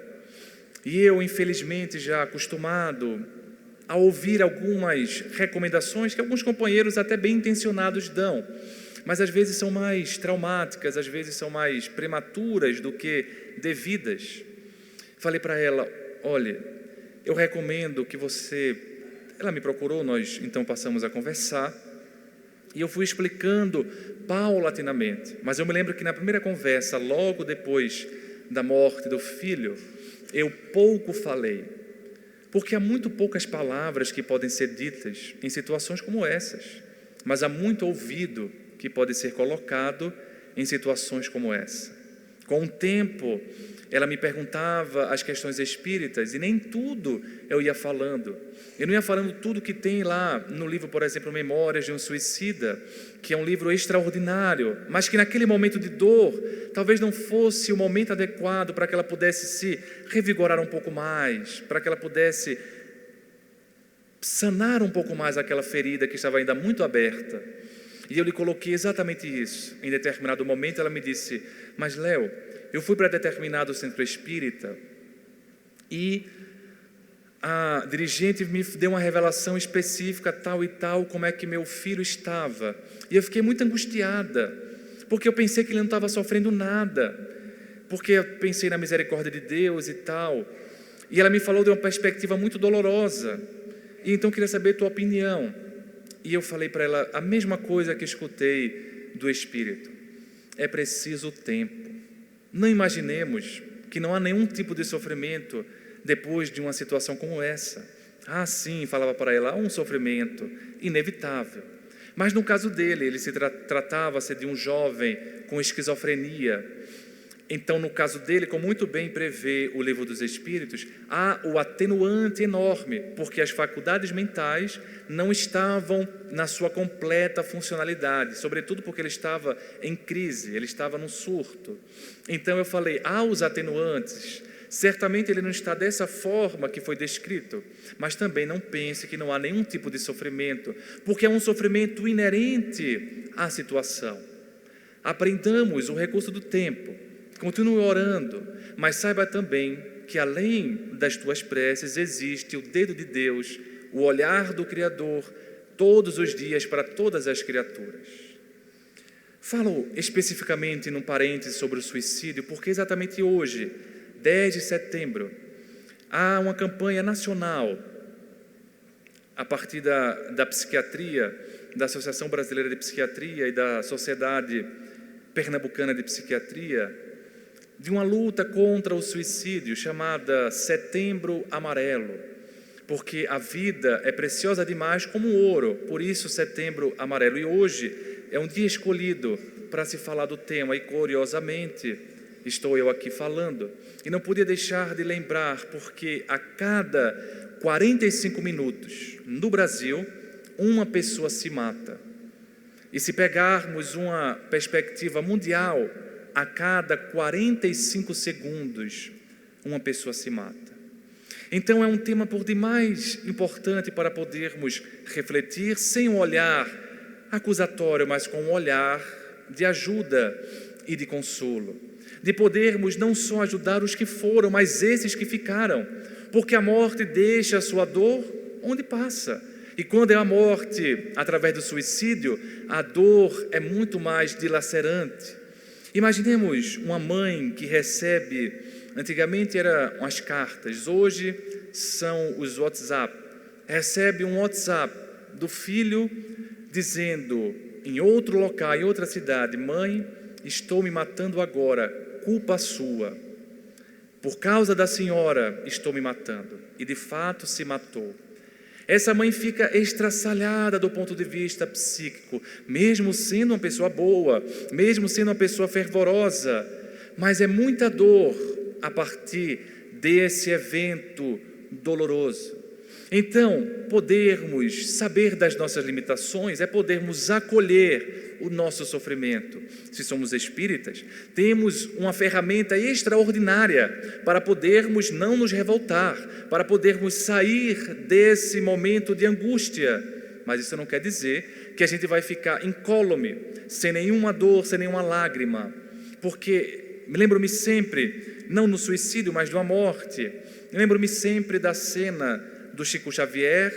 Speaker 3: E eu, infelizmente, já acostumado a ouvir algumas recomendações que alguns companheiros até bem intencionados dão, mas às vezes são mais traumáticas, às vezes são mais prematuras do que devidas. Falei para ela: olha, eu recomendo que você... Ela me procurou, nós então passamos a conversar, e eu fui explicando paulatinamente, mas eu me lembro que na primeira conversa, logo depois da morte do filho, eu pouco falei, porque há muito poucas palavras que podem ser ditas em situações como essas, mas há muito ouvido que pode ser colocado em situações como essa. Com o tempo, ela me perguntava as questões espíritas e nem tudo eu ia falando. Eu não ia falando tudo que tem lá no livro, por exemplo, Memórias de um Suicida, que é um livro extraordinário, mas que naquele momento de dor, talvez não fosse o momento adequado para que ela pudesse se revigorar um pouco mais, para que ela pudesse sanar um pouco mais aquela ferida que estava ainda muito aberta. E eu lhe coloquei exatamente isso. Em determinado momento ela me disse: mas Léo, eu fui para determinado centro espírita e a dirigente me deu uma revelação específica, tal e tal, como é que meu filho estava. E eu fiquei muito angustiada, porque eu pensei que ele não estava sofrendo nada, porque eu pensei na misericórdia de Deus e tal. E ela me falou de uma perspectiva muito dolorosa, e então queria saber a tua opinião. E eu falei para ela a mesma coisa que escutei do Espírito: é preciso tempo. Não imaginemos que não há nenhum tipo de sofrimento depois de uma situação como essa. Ah, sim, falava para ela, há um sofrimento inevitável. Mas no caso dele, ele se tratava-se de um jovem com esquizofrenia. Então, no caso dele, como muito bem prevê o Livro dos Espíritos, há o atenuante enorme, porque as faculdades mentais não estavam na sua completa funcionalidade, sobretudo porque ele estava em crise, ele estava num surto. Então eu falei, há os atenuantes. Certamente ele não está dessa forma que foi descrito, mas também não pense que não há nenhum tipo de sofrimento, porque é um sofrimento inerente à situação. Aprendamos o recurso do tempo. Continue orando, mas saiba também que além das tuas preces existe o dedo de Deus, o olhar do Criador, todos os dias para todas as criaturas. Falo especificamente num parêntese sobre o suicídio, porque exatamente hoje, 10 de setembro, há uma campanha nacional, a partir da psiquiatria, da Associação Brasileira de Psiquiatria e da Sociedade Pernambucana de Psiquiatria, de uma luta contra o suicídio chamada Setembro Amarelo, porque a vida é preciosa demais como ouro, por isso Setembro Amarelo. E hoje é um dia escolhido para se falar do tema, e curiosamente estou eu aqui falando. E não podia deixar de lembrar, porque a cada 45 minutos no Brasil, uma pessoa se mata. E se pegarmos uma perspectiva mundial, a cada 45 segundos, uma pessoa se mata. Então é um tema por demais importante para podermos refletir sem um olhar acusatório, mas com um olhar de ajuda e de consolo. De podermos não só ajudar os que foram, mas esses que ficaram. Porque a morte deixa a sua dor onde passa. E quando é a morte através do suicídio, a dor é muito mais dilacerante. Imaginemos uma mãe que recebe, antigamente eram as cartas, hoje são os WhatsApp. Recebe um WhatsApp do filho dizendo, em outro local, em outra cidade, mãe, estou me matando agora, culpa sua. Por causa da senhora, estou me matando. E de fato se matou. Essa mãe fica estraçalhada do ponto de vista psíquico, mesmo sendo uma pessoa boa, mesmo sendo uma pessoa fervorosa, mas é muita dor a partir desse evento doloroso. Então, podermos saber das nossas limitações é podermos acolher o nosso sofrimento. Se somos espíritas, temos uma ferramenta extraordinária para podermos não nos revoltar, para podermos sair desse momento de angústia. Mas isso não quer dizer que a gente vai ficar incólume, sem nenhuma dor, sem nenhuma lágrima. Porque lembro-me sempre, não no suicídio, mas de uma morte, lembro-me sempre da cena do Chico Xavier,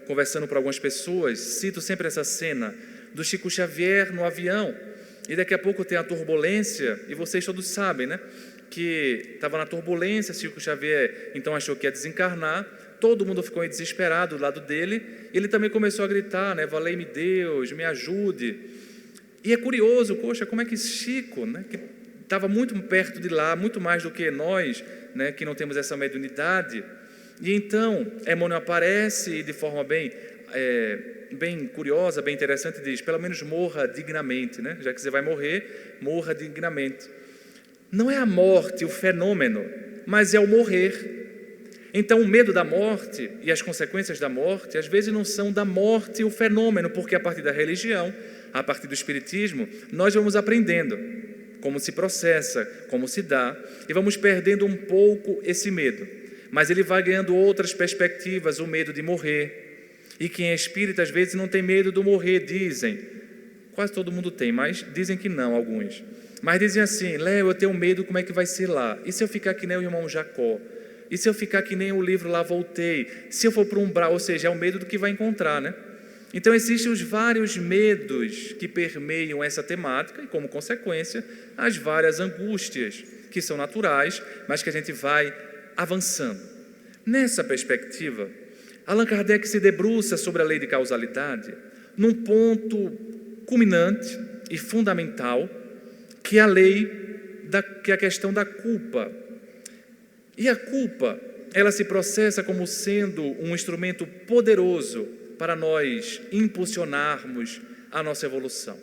Speaker 3: conversando para algumas pessoas, cito sempre essa cena do Chico Xavier no avião, e daqui a pouco tem a turbulência, e vocês todos sabem, né? Que estava na turbulência, Chico Xavier então achou que ia desencarnar, todo mundo ficou desesperado do lado dele, ele também começou a gritar, né? Valei-me Deus, me ajude. E é curioso, poxa, como é que Chico, né? Que estava muito perto de lá, muito mais do que nós, né, que não temos essa mediunidade. E então, Emmanuel aparece e de forma bem curiosa, bem interessante, diz, pelo menos morra dignamente, né? Já que você vai morrer, morra dignamente. Não é a morte o fenômeno, mas é o morrer. Então, o medo da morte e as consequências da morte, às vezes não são da morte o fenômeno, porque a partir da religião, a partir do espiritismo, nós vamos aprendendo como se processa, como se dá, e vamos perdendo um pouco esse medo. Mas ele vai ganhando outras perspectivas, o medo de morrer. E quem é espírita, às vezes, não tem medo do morrer, dizem. Quase todo mundo tem, mas dizem que não, alguns. Mas dizem assim, Léo, eu tenho medo, como é que vai ser lá? E se eu ficar que nem o irmão Jacó? E se eu ficar que nem o livro lá, voltei? Se eu for para o umbral, ou seja, é o medo do que vai encontrar, né? Então, existem os vários medos que permeiam essa temática e, como consequência, as várias angústias que são naturais, mas que a gente vai avançando. Nessa perspectiva, Allan Kardec se debruça sobre a lei de causalidade num ponto culminante e fundamental, que é que é a questão da culpa. E a culpa, ela se processa como sendo um instrumento poderoso para nós impulsionarmos a nossa evolução.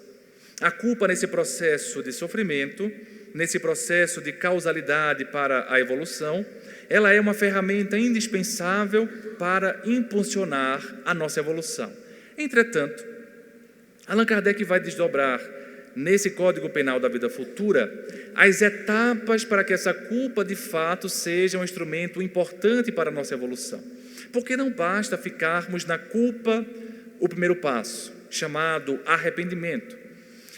Speaker 3: A culpa nesse processo de sofrimento, nesse processo de causalidade para a evolução, ela é uma ferramenta indispensável para impulsionar a nossa evolução. Entretanto, Allan Kardec vai desdobrar nesse Código Penal da Vida Futura as etapas para que essa culpa de fato seja um instrumento importante para a nossa evolução. Porque não basta ficarmos na culpa, o primeiro passo, chamado arrependimento.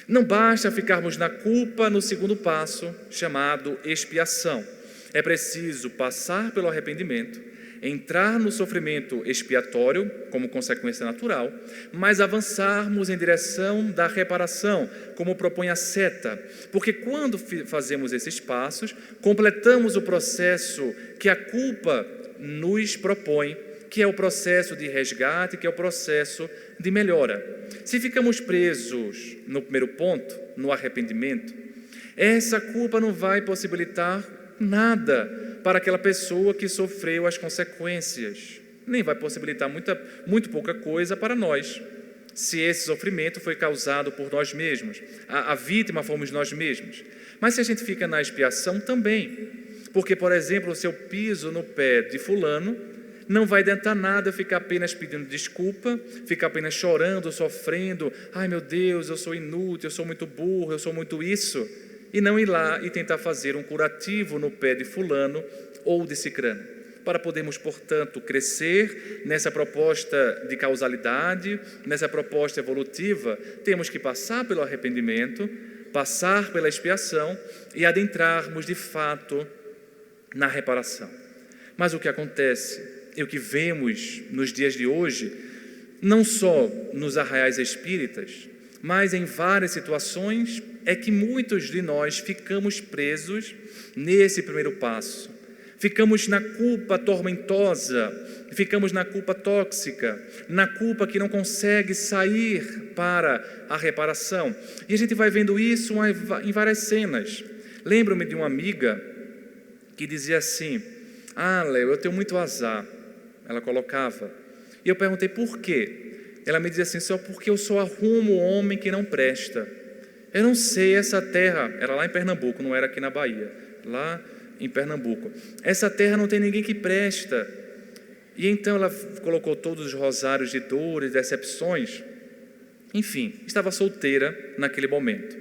Speaker 3: Não basta ficarmos na culpa no segundo passo, chamado expiação. É preciso passar pelo arrependimento, entrar no sofrimento expiatório, como consequência natural, mas avançarmos em direção da reparação, como propõe a seta. Porque quando fazemos esses passos, completamos o processo que a culpa nos propõe, que é o processo de resgate, que é o processo de melhora. Se ficamos presos no primeiro ponto, no arrependimento, essa culpa não vai possibilitar nada para aquela pessoa que sofreu as consequências. Nem vai possibilitar muito pouca coisa para nós, se esse sofrimento foi causado por nós mesmos. A vítima fomos nós mesmos. Mas se a gente fica na expiação também, porque, por exemplo, se eu piso no pé de fulano, não vai adiantar nada ficar apenas pedindo desculpa, ficar apenas chorando, sofrendo. Ai, meu Deus, eu sou inútil, eu sou muito burro, eu sou muito isso. E não ir lá e tentar fazer um curativo no pé de fulano ou de cicrano. Para podermos, portanto, crescer nessa proposta de causalidade, nessa proposta evolutiva, temos que passar pelo arrependimento, passar pela expiação e adentrarmos, de fato, na reparação. Mas o que acontece e o que vemos nos dias de hoje, não só nos arraiais espíritas, mas em várias situações, é que muitos de nós ficamos presos nesse primeiro passo. Ficamos na culpa tormentosa, ficamos na culpa tóxica, na culpa que não consegue sair para a reparação. E a gente vai vendo isso em várias cenas. Lembro-me de uma amiga que dizia assim: ah, Léo, eu tenho muito azar. Ela colocava. E eu perguntei por quê? Ela me dizia assim: só porque eu só arrumo homem que não presta. Eu não sei, essa terra, era lá em Pernambuco, não era aqui na Bahia, lá em Pernambuco. Essa terra não tem ninguém que presta. E então ela colocou todos os rosários de dores, decepções. Enfim, estava solteira naquele momento.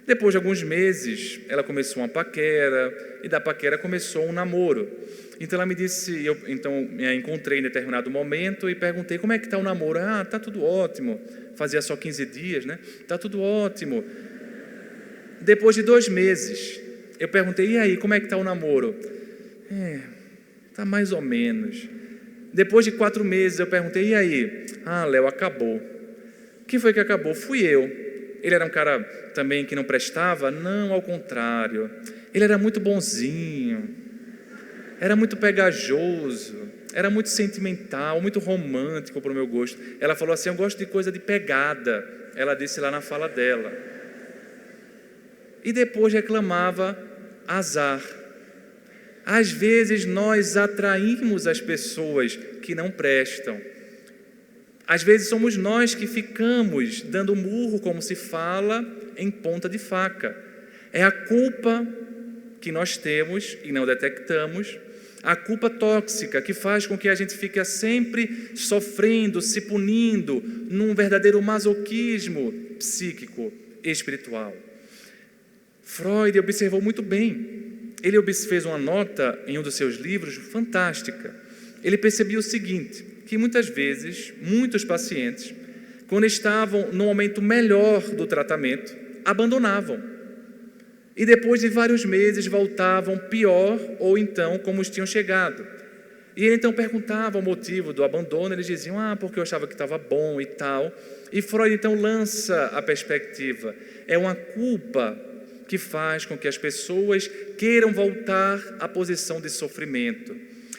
Speaker 3: Depois de alguns meses, ela começou uma paquera, e da paquera começou um namoro. Então ela me disse, eu encontrei em determinado momento e perguntei: como é que está o namoro? Ah, está tudo ótimo. Fazia só 15 dias, né? Está tudo ótimo. Depois de 2 meses, eu perguntei: e aí, como é que está o namoro? Está mais ou menos. Depois de 4 meses, eu perguntei: e aí? Ah, Léo, acabou. Quem foi que acabou? Fui eu. Ele era um cara também que não prestava? Não, ao contrário. Ele era muito bonzinho, era muito pegajoso, era muito sentimental, muito romântico para o meu gosto. Ela falou assim: eu gosto de coisa de pegada. Ela disse lá na fala dela. E depois reclamava azar. Às vezes nós atraímos as pessoas que não prestam. Às vezes somos nós que ficamos dando murro, como se fala, em ponta de faca. É a culpa que nós temos e não detectamos, a culpa tóxica que faz com que a gente fique sempre sofrendo, se punindo, num verdadeiro masoquismo psíquico, espiritual. Freud observou muito bem. Ele fez uma nota em um dos seus livros fantástica. Ele percebia o seguinte: que muitas vezes, muitos pacientes, quando estavam no momento melhor do tratamento, abandonavam. E depois de vários meses voltavam pior ou então como tinham chegado. E ele então perguntava o motivo do abandono, eles diziam: porque eu achava que estava bom e tal. E Freud então lança a perspectiva: é uma culpa que faz com que as pessoas queiram voltar à posição de sofrimento.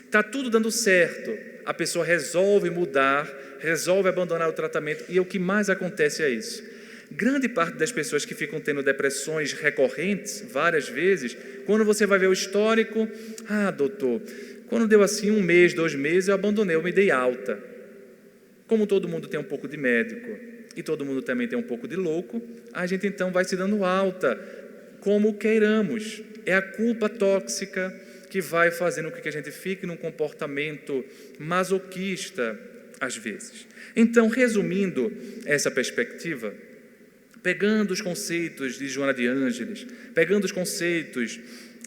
Speaker 3: Está tudo dando certo, a pessoa resolve mudar, resolve abandonar o tratamento, e o que mais acontece é isso. Grande parte das pessoas que ficam tendo depressões recorrentes, várias vezes, quando você vai ver o histórico: doutor, quando deu assim 1 mês, 2 meses, eu abandonei, eu me dei alta. Como todo mundo tem um pouco de médico. e todo mundo também tem um pouco de louco, a gente então vai se dando alta, como queiramos. É a culpa tóxica que vai fazendo com que a gente fique num comportamento masoquista, às vezes. Então, resumindo essa perspectiva, pegando os conceitos de Joana de Ângeles, pegando os conceitos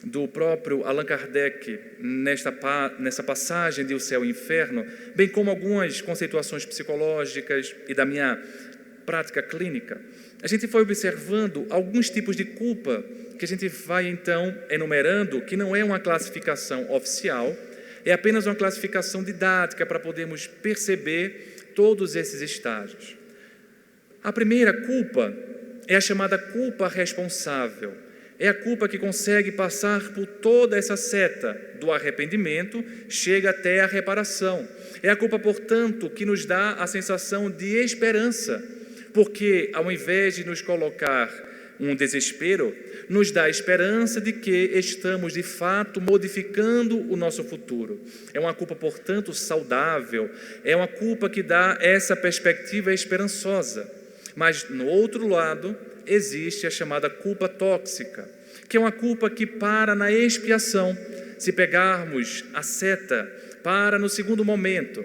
Speaker 3: do próprio Allan Kardec nessa passagem de O Céu e o Inferno, bem como algumas conceituações psicológicas e da minha prática clínica, a gente foi observando alguns tipos de culpa que a gente vai então enumerando, que não é uma classificação oficial, é apenas uma classificação didática para podermos perceber todos esses estágios. A primeira culpa é a chamada culpa responsável. É a culpa que consegue passar por toda essa seta do arrependimento, chega até a reparação. É a culpa, portanto, que nos dá a sensação de esperança, porque ao invés de nos colocar um desespero, nos dá a esperança de que estamos, de fato, modificando o nosso futuro. É uma culpa, portanto, saudável, é uma culpa que dá essa perspectiva esperançosa. Mas, no outro lado, existe a chamada culpa tóxica, que é uma culpa que para na expiação. Se pegarmos a seta, para no segundo momento.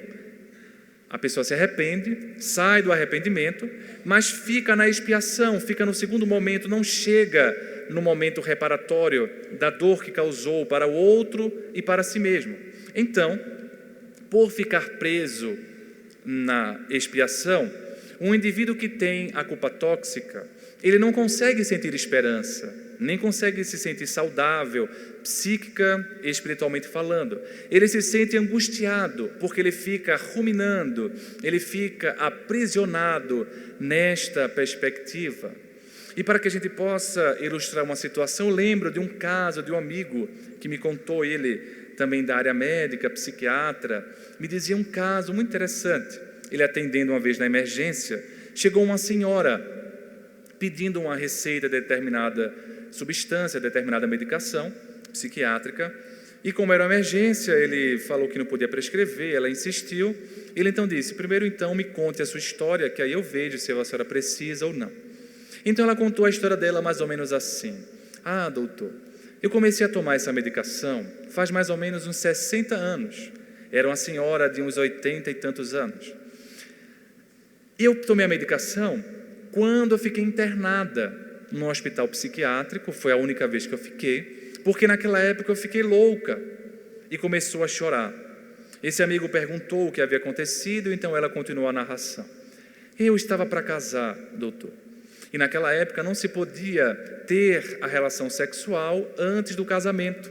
Speaker 3: A pessoa se arrepende, sai do arrependimento, mas fica na expiação, fica no segundo momento, não chega no momento reparatório da dor que causou para o outro e para si mesmo. Então, por ficar preso na expiação, um indivíduo que tem a culpa tóxica, ele não consegue sentir esperança, nem consegue se sentir saudável, psíquica e espiritualmente falando. Ele se sente angustiado, porque ele fica ruminando, ele fica aprisionado nesta perspectiva. E para que a gente possa ilustrar uma situação, eu lembro de um caso de um amigo que me contou, ele também da área médica, psiquiatra, me dizia um caso muito interessante. Ele atendendo uma vez na emergência, chegou uma senhora pedindo uma receita de determinada substância, determinada medicação psiquiátrica, e como era uma emergência, ele falou que não podia prescrever, ela insistiu, ele então disse, primeiro então me conte a sua história, que aí eu vejo se a senhora precisa ou não. Então ela contou a história dela mais ou menos assim, doutor, eu comecei a tomar essa medicação faz mais ou menos uns 60 anos, era uma senhora de uns 80 e tantos anos. Eu tomei a medicação quando eu fiquei internada no hospital psiquiátrico, foi a única vez que eu fiquei, porque naquela época eu fiquei louca e começou a chorar. Esse amigo perguntou o que havia acontecido, então ela continuou a narração. Eu estava para casar, doutor, e naquela época não se podia ter a relação sexual antes do casamento,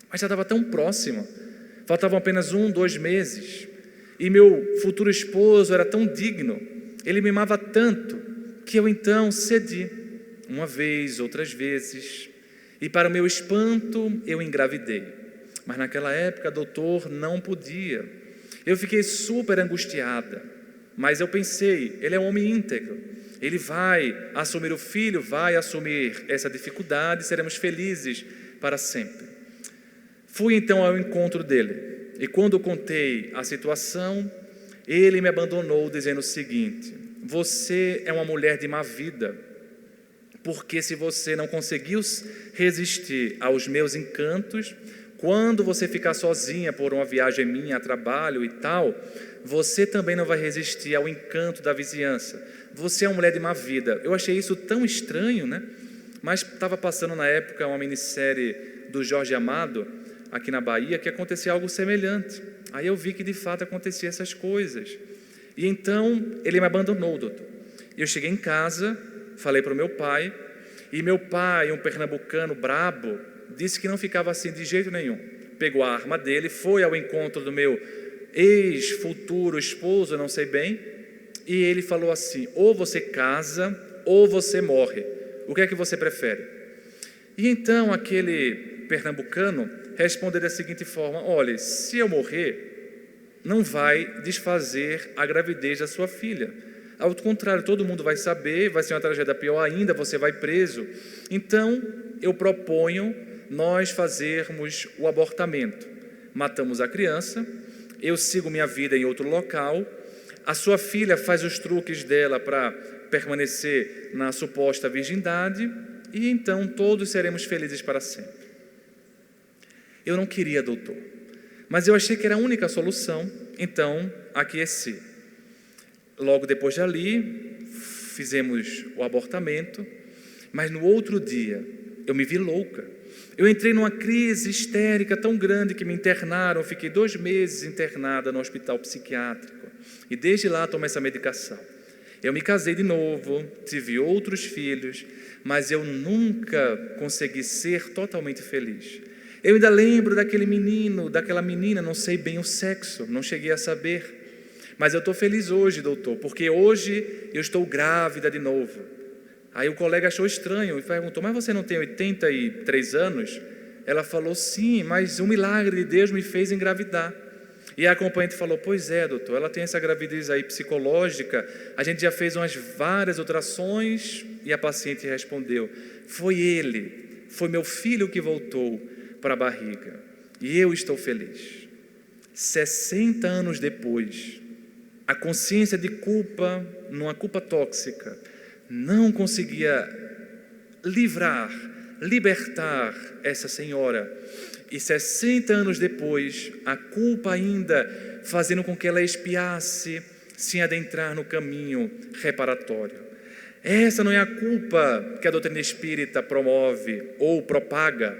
Speaker 3: mas já estava tão próxima, faltavam apenas 2 meses, e meu futuro esposo era tão digno, ele me amava tanto, que eu então cedi, uma vez, outras vezes, e para o meu espanto eu engravidei. Mas naquela época, doutor, não podia. Eu fiquei super angustiada, mas eu pensei, ele é um homem íntegro, ele vai assumir o filho, vai assumir essa dificuldade, seremos felizes para sempre. Fui então ao encontro dele, e quando contei a situação, ele me abandonou dizendo o seguinte, você é uma mulher de má vida, porque se você não conseguiu resistir aos meus encantos, quando você ficar sozinha por uma viagem minha a trabalho e tal, você também não vai resistir ao encanto da vizinhança. Você é uma mulher de má vida. Eu achei isso tão estranho, né? Mas estava passando na época uma minissérie do Jorge Amado, aqui na Bahia, que acontecia algo semelhante. Aí eu vi que de fato acontecia essas coisas. E então ele me abandonou, doutor. Eu cheguei em casa, falei para o meu pai, e meu pai, um pernambucano brabo, disse que não ficava assim de jeito nenhum. Pegou a arma dele, foi ao encontro do meu ex-futuro esposo, não sei bem, e ele falou assim, ou você casa, ou você morre. O que é que você prefere? E então aquele pernambucano respondeu da seguinte forma, olha, se eu morrer, não vai desfazer a gravidez da sua filha. Ao contrário, todo mundo vai saber, vai ser uma tragédia pior ainda, você vai preso. Então, eu proponho nós fazermos o abortamento. Matamos a criança, eu sigo minha vida em outro local, A sua filha faz os truques dela para permanecer na suposta virgindade e então todos seremos felizes para sempre. Eu não queria, doutor, mas eu achei que era a única solução, então aqueci. Logo depois de ali, fizemos o abortamento, mas no outro dia eu me vi louca. Eu entrei numa crise histérica tão grande que me internaram, fiquei 2 meses internada no hospital psiquiátrico e desde lá tomo essa medicação. Eu me casei de novo, tive outros filhos, mas eu nunca consegui ser totalmente feliz. Eu ainda lembro daquele menino, daquela menina, não sei bem o sexo, não cheguei a saber. Mas eu estou feliz hoje, doutor, porque hoje eu estou grávida de novo. Aí o colega achou estranho e perguntou, mas você não tem 83 anos? Ela falou, sim, mas um milagre de Deus me fez engravidar. E a acompanhante falou, pois é, doutor, ela tem essa gravidez aí psicológica, a gente já fez várias ultrassons e a paciente respondeu, foi meu filho que voltou para a barriga e eu estou feliz. 60 anos depois, a consciência de culpa, numa culpa tóxica, não conseguia libertar essa senhora. E 60 anos depois, a culpa ainda fazendo com que ela expiasse, sem adentrar no caminho reparatório. Essa não é a culpa que a doutrina espírita promove ou propaga.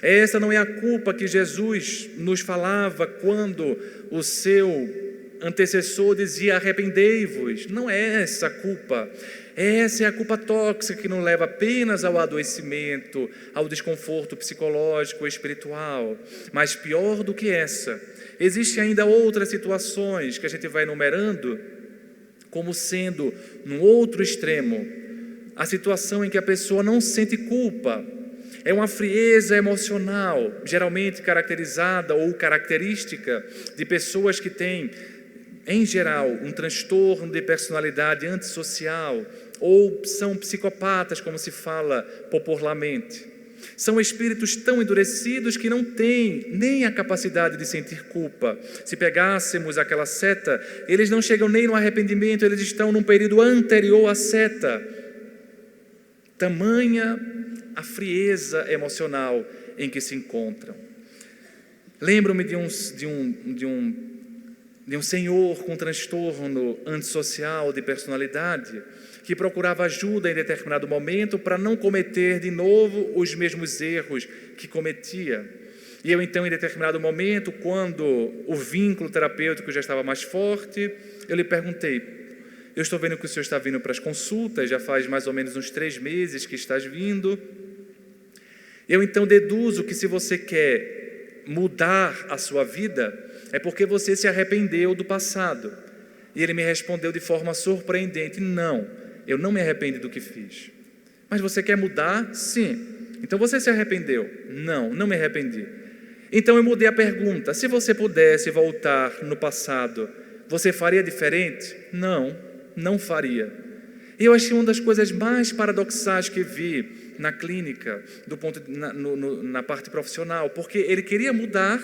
Speaker 3: Essa não é a culpa que Jesus nos falava quando o seu antecessor dizia arrependei-vos. Não é essa a culpa. Essa é a culpa tóxica que não leva apenas ao adoecimento, ao desconforto psicológico e espiritual. Mas pior do que essa, existem ainda outras situações que a gente vai enumerando como sendo, num outro extremo, a situação em que a pessoa não sente culpa. É uma frieza emocional, geralmente caracterizada ou característica de pessoas que têm, em geral, um transtorno de personalidade antissocial ou são psicopatas, como se fala popularmente. São espíritos tão endurecidos que não têm nem a capacidade de sentir culpa. Se pegássemos aquela seta, eles não chegam nem no arrependimento, eles estão num período anterior à seta. Tamanha a frieza emocional em que se encontram. Lembro-me de um senhor com transtorno antissocial de personalidade que procurava ajuda em determinado momento para não cometer de novo os mesmos erros que cometia. E eu então, em determinado momento, quando o vínculo terapêutico já estava mais forte, eu lhe perguntei, eu estou vendo que o senhor está vindo para as consultas, já faz mais ou menos uns 3 meses que estás vindo. Eu então deduzo que se você quer mudar a sua vida, é porque você se arrependeu do passado. E ele me respondeu de forma surpreendente, não, eu não me arrependo do que fiz. Mas você quer mudar? Sim. Então você se arrependeu? Não, não me arrependi. Então eu mudei a pergunta, se você pudesse voltar no passado, você faria diferente? Não, não faria. E eu achei uma das coisas mais paradoxais que vi na clínica, na parte profissional, porque ele queria mudar,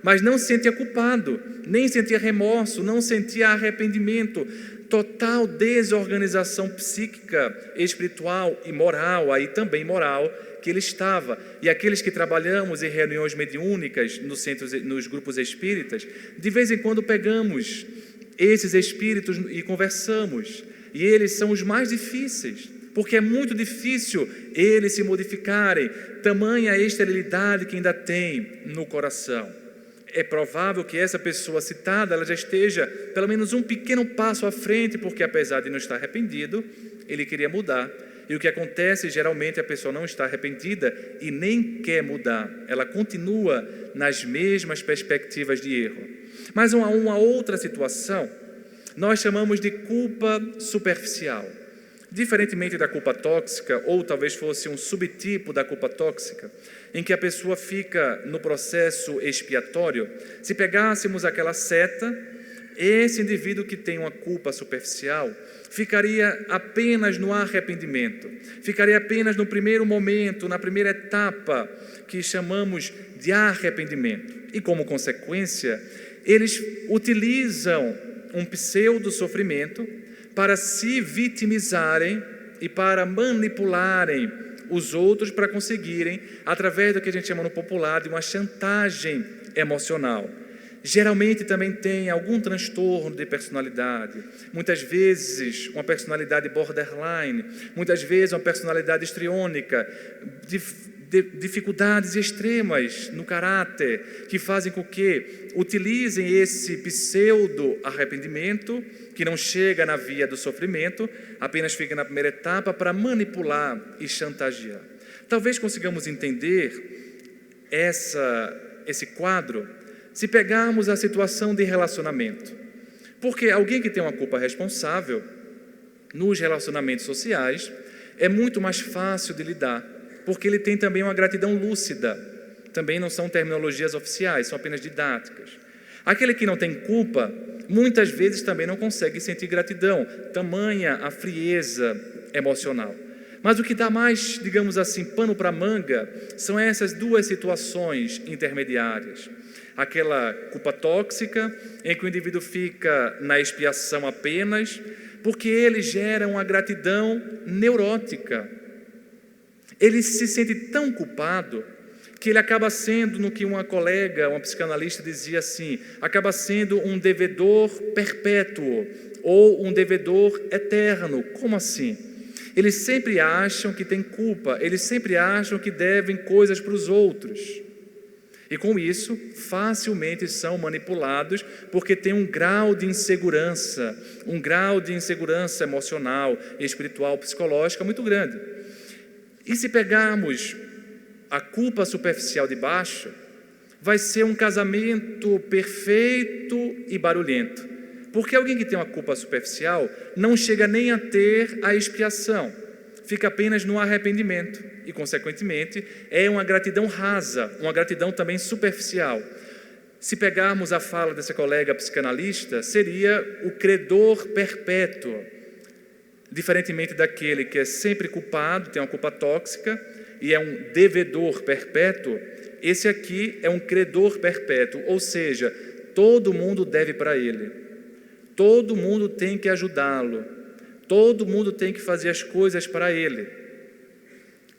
Speaker 3: mas não se sentia culpado, nem sentia remorso, não sentia arrependimento. Total desorganização psíquica, espiritual e moral, aí também moral, que ele estava. E aqueles que trabalhamos em reuniões mediúnicas, nos grupos espíritas, de vez em quando pegamos esses espíritos e conversamos. E eles são os mais difíceis, porque é muito difícil eles se modificarem, tamanha a esterilidade que ainda tem no coração. É provável que essa pessoa citada ela já esteja pelo menos um pequeno passo à frente, porque apesar de não estar arrependido, ele queria mudar. E o que acontece, geralmente, a pessoa não está arrependida e nem quer mudar. Ela continua nas mesmas perspectivas de erro. Mas uma outra situação, nós chamamos de culpa superficial. Diferentemente da culpa tóxica, ou talvez fosse um subtipo da culpa tóxica, em que a pessoa fica no processo expiatório, se pegássemos aquela seta, esse indivíduo que tem uma culpa superficial ficaria apenas no arrependimento, ficaria apenas no primeiro momento, na primeira etapa que chamamos de arrependimento. E como consequência, eles utilizam um pseudo-sofrimento para se vitimizarem e para manipularem os outros para conseguirem, através do que a gente chama no popular de uma chantagem emocional. Geralmente também tem algum transtorno de personalidade, muitas vezes uma personalidade borderline, muitas vezes uma personalidade histriônica, dificuldades extremas no caráter, que fazem com que utilizem esse pseudo-arrependimento, que não chega na via do sofrimento, apenas fica na primeira etapa, para manipular e chantagear. Talvez consigamos entender esse quadro se pegarmos a situação de relacionamento. Porque alguém que tem uma culpa responsável, nos relacionamentos sociais, é muito mais fácil de lidar, porque ele tem também uma gratidão lúcida. Também não são terminologias oficiais, são apenas didáticas. Aquele que não tem culpa, muitas vezes também não consegue sentir gratidão, tamanha a frieza emocional. Mas o que dá mais, digamos assim, pano para manga, são essas duas situações intermediárias. Aquela culpa tóxica, em que o indivíduo fica na expiação apenas, porque ele gera uma gratidão neurótica. Ele se sente tão culpado que ele acaba sendo, no que uma colega, uma psicanalista dizia assim, acaba sendo um devedor perpétuo ou um devedor eterno. Como assim? Eles sempre acham que têm culpa, eles sempre acham que devem coisas para os outros. E com isso, facilmente são manipulados porque tem um grau de insegurança emocional, espiritual, psicológica muito grande. E se pegarmos a culpa superficial de baixo, vai ser um casamento perfeito e barulhento. Porque alguém que tem uma culpa superficial não chega nem a ter a expiação, fica apenas no arrependimento e, consequentemente, é uma gratidão rasa, uma gratidão também superficial. Se pegarmos a fala dessa colega psicanalista, seria o credor perpétuo, diferentemente daquele que é sempre culpado, tem uma culpa tóxica e é um devedor perpétuo. Esse aqui é um credor perpétuo, ou seja, todo mundo deve para ele, todo mundo tem que ajudá-lo, todo mundo tem que fazer as coisas para ele.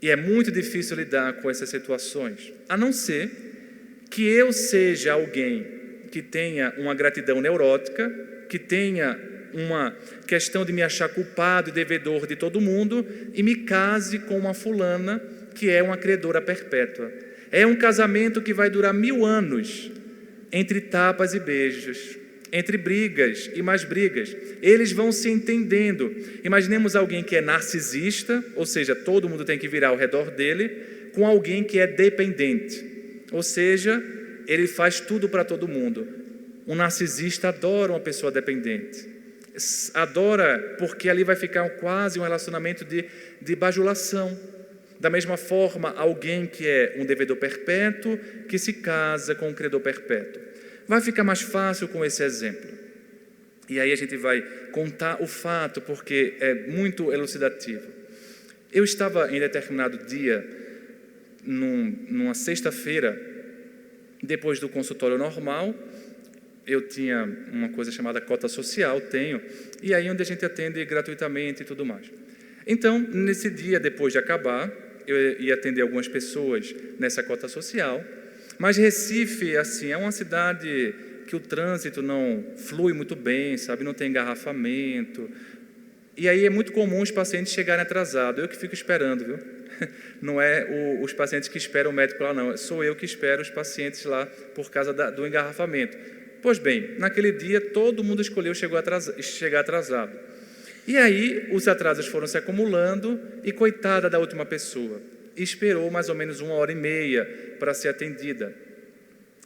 Speaker 3: E é muito difícil lidar com essas situações, a não ser que eu seja alguém que tenha uma gratidão neurótica, que tenha uma questão de me achar culpado e devedor de todo mundo e me case com uma fulana que é uma credora perpétua. É um casamento que vai durar 1000 anos, entre tapas e beijos, entre brigas e mais brigas. Eles vão se entendendo. Imaginemos alguém que é narcisista, ou seja, todo mundo tem que virar ao redor dele, com alguém que é dependente, ou seja, ele faz tudo para todo mundo. Um narcisista adora uma pessoa dependente. Adora porque ali vai ficar quase um relacionamento de bajulação. Da mesma forma, alguém que é um devedor perpétuo, que se casa com um credor perpétuo. Vai ficar mais fácil com esse exemplo. E aí a gente vai contar o fato, porque é muito elucidativo. Eu estava em determinado dia, numa sexta-feira, depois do consultório normal, eu tinha uma coisa chamada cota social, e aí onde a gente atende gratuitamente e tudo mais. Então, nesse dia, depois de acabar, eu ia atender algumas pessoas nessa cota social, mas Recife, assim, é uma cidade que o trânsito não flui muito bem, sabe? Não tem engarrafamento. E aí é muito comum os pacientes chegarem atrasados. Eu que fico esperando, viu? Não é os pacientes que esperam o médico lá, não. Sou eu que espero os pacientes lá por causa do engarrafamento. Pois bem, naquele dia todo mundo escolheu chegar atrasado. E aí os atrasos foram se acumulando e coitada da última pessoa. Esperou mais ou menos 1h30 para ser atendida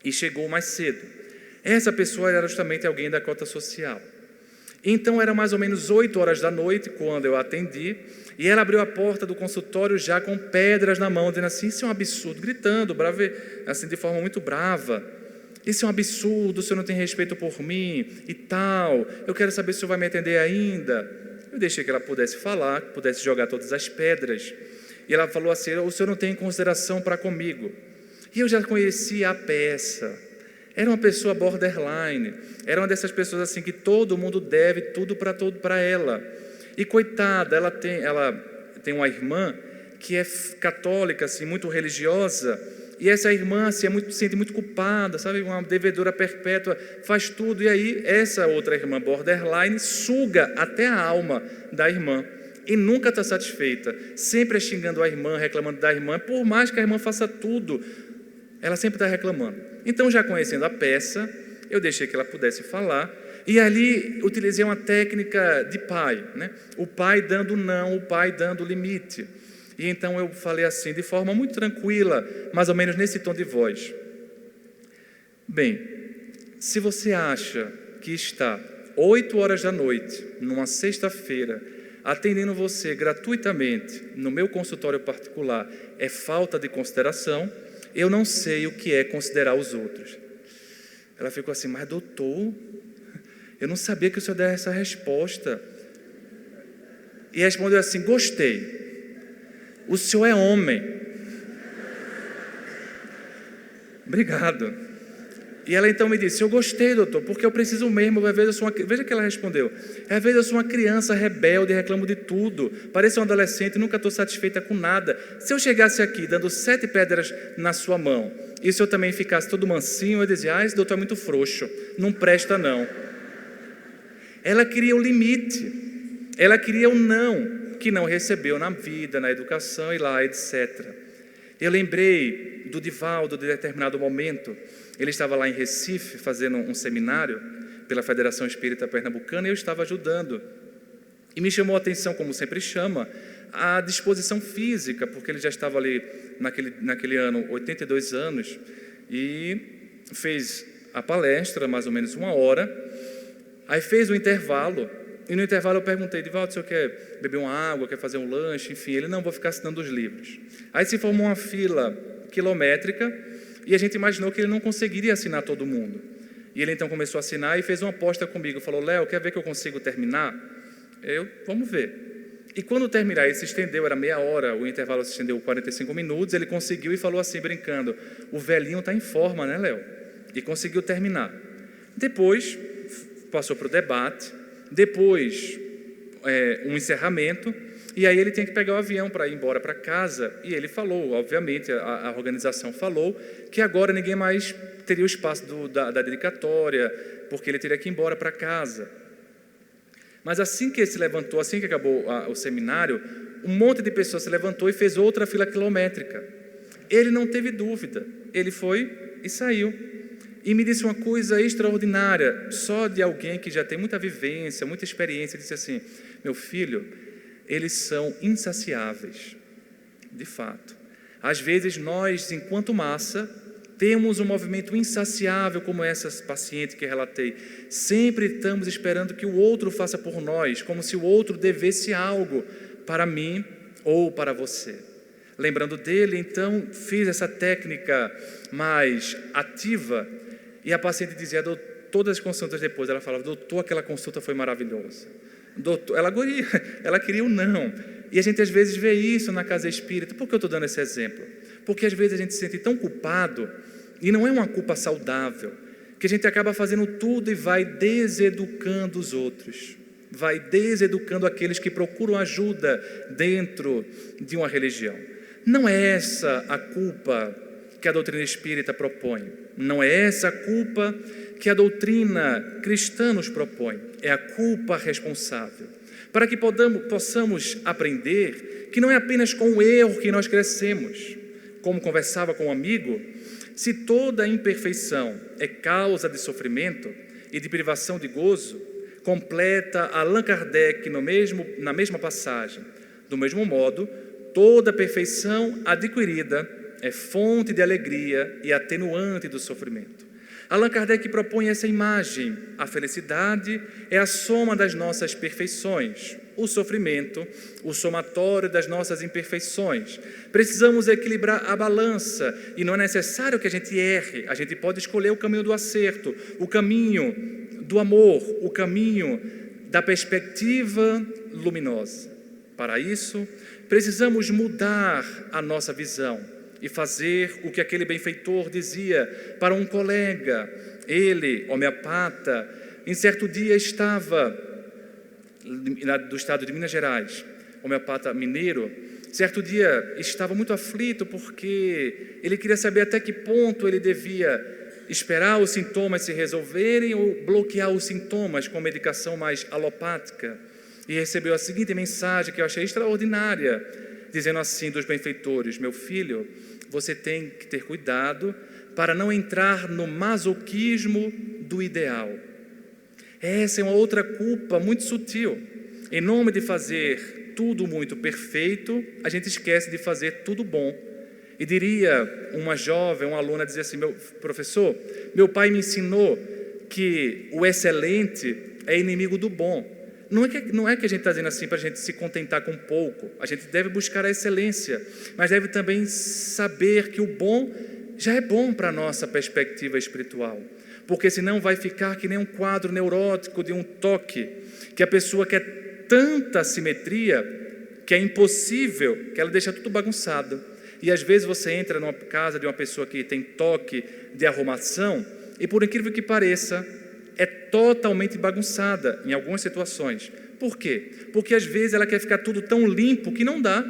Speaker 3: e chegou mais cedo. Essa pessoa era justamente alguém da cota social. Então era mais ou menos 8h da noite quando eu atendi e ela abriu a porta do consultório já com pedras na mão, dizendo assim: isso é um absurdo, gritando, assim, de forma muito brava. Isso é um absurdo, o senhor não tem respeito por mim e tal, eu quero saber se o senhor vai me atender ainda. Eu deixei que ela pudesse falar, que pudesse jogar todas as pedras. E ela falou assim: o senhor não tem consideração para comigo. E eu já conhecia a peça. Era uma pessoa borderline, era uma dessas pessoas assim que todo mundo deve tudo para ela. E coitada, ela tem uma irmã que é católica, assim, muito religiosa, e essa irmã assim, se sente muito culpada, sabe, uma devedora perpétua, faz tudo, e aí essa outra irmã borderline suga até a alma da irmã, e nunca está satisfeita, sempre xingando a irmã, reclamando da irmã, por mais que a irmã faça tudo, ela sempre está reclamando. Então, já conhecendo a peça, eu deixei que ela pudesse falar, e ali utilizei uma técnica de pai, né? O pai dando não, o pai dando limite. E então eu falei assim, de forma muito tranquila, mais ou menos nesse tom de voz. Bem, se você acha que está 8 horas da noite, numa sexta-feira, atendendo você gratuitamente no meu consultório particular, é falta de consideração, eu não sei o que é considerar os outros. Ela ficou assim, mas doutor, eu não sabia que o senhor desse essa resposta. E respondeu assim, gostei. O senhor é homem. Obrigado. E ela então me disse, eu gostei, doutor, porque eu preciso mesmo, às vezes eu sou veja que ela respondeu, às vezes eu sou uma criança rebelde, reclamo de tudo, pareço um adolescente, nunca estou satisfeita com nada. Se eu chegasse aqui dando 7 pedras na sua mão, e se eu também ficasse todo mansinho, eu dizia, esse doutor é muito frouxo, não presta não. Ela queria o limite, ela queria o não, que não recebeu na vida, na educação e lá, etc. Eu lembrei do Divaldo de determinado momento, ele estava lá em Recife fazendo um seminário pela Federação Espírita Pernambucana e eu estava ajudando. E me chamou a atenção, como sempre chama, a disposição física, porque ele já estava ali naquele ano, 82 anos, e fez a palestra, mais ou menos 1 hora, aí fez um intervalo, e no intervalo eu perguntei, Divaldo, o senhor quer beber uma água, quer fazer um lanche, enfim, ele, não, vou ficar assinando os livros. Aí se formou uma fila quilométrica, e a gente imaginou que ele não conseguiria assinar todo mundo. E ele então começou a assinar e fez uma aposta comigo, falou, Léo, quer ver que eu consigo terminar? Vamos ver. E quando terminar, ele se estendeu, era meia hora, o intervalo se estendeu 45 minutos, ele conseguiu e falou assim, brincando, o velhinho está em forma, né, Léo? E conseguiu terminar. Depois, passou para o debate, depois um encerramento, e aí ele tinha que pegar o avião para ir embora para casa, e ele falou, obviamente, a organização falou, que agora ninguém mais teria o espaço da dedicatória, porque ele teria que ir embora para casa. Mas assim que ele se levantou, assim que acabou o seminário, um monte de pessoas se levantou e fez outra fila quilométrica. Ele não teve dúvida, ele foi e saiu. E me disse uma coisa extraordinária, só de alguém que já tem muita vivência, muita experiência, disse assim, meu filho, eles são insaciáveis, de fato. Às vezes nós, enquanto massa, temos um movimento insaciável como essa paciente que relatei. Sempre estamos esperando que o outro faça por nós, como se o outro devesse algo para mim ou para você. Lembrando dele, então, fiz essa técnica mais ativa e a paciente dizia, todas as consultas depois, ela falava, doutor, aquela consulta foi maravilhosa. Doutor, ela queria o não. E a gente às vezes vê isso na casa espírita. Por que eu estou dando esse exemplo? Porque às vezes a gente se sente tão culpado, e não é uma culpa saudável, que a gente acaba fazendo tudo e vai deseducando os outros, vai deseducando aqueles que procuram ajuda dentro de uma religião. Não é essa a culpa que a doutrina espírita propõe, não é essa a culpa que a doutrina cristã nos propõe, é a culpa responsável, para que possamos aprender que não é apenas com o erro que nós crescemos. Como conversava com um amigo, se toda imperfeição é causa de sofrimento e de privação de gozo, completa Allan Kardec na mesma passagem. Do mesmo modo, toda perfeição adquirida é fonte de alegria e atenuante do sofrimento. Allan Kardec propõe essa imagem. A felicidade é a soma das nossas perfeições. O sofrimento, o somatório das nossas imperfeições. Precisamos equilibrar a balança e não é necessário que a gente erre. A gente pode escolher o caminho do acerto, o caminho do amor, o caminho da perspectiva luminosa. Para isso, precisamos mudar a nossa visão. e fazer o que aquele benfeitor dizia para um colega. Ele, homeopata, em certo dia estava do estado de Minas Gerais, homeopata mineiro, certo dia estava muito aflito porque ele queria saber até que ponto ele devia esperar os sintomas se resolverem ou bloquear os sintomas com medicação mais alopática. E recebeu a seguinte mensagem que eu achei extraordinária, dizendo assim dos benfeitores: meu filho, você tem que ter cuidado para não entrar no masoquismo do ideal. Essa é uma outra culpa muito sutil. Em nome de fazer tudo muito perfeito, a gente esquece de fazer tudo bom. E diria uma jovem, uma aluna, dizia assim: meu professor, meu pai me ensinou que o excelente é inimigo do bom. Não é que a gente está dizendo assim para a gente se contentar com pouco. A gente deve buscar a excelência, mas deve também saber que o bom já é bom para a nossa perspectiva espiritual. Porque senão vai ficar que nem um quadro neurótico de um toque, que a pessoa quer tanta simetria que é impossível, que ela deixa tudo bagunçado. E às vezes você entra numa casa de uma pessoa que tem toque de arrumação e, por incrível que pareça, é totalmente bagunçada em algumas situações. Por quê? Porque às vezes ela quer ficar tudo tão limpo que não dá.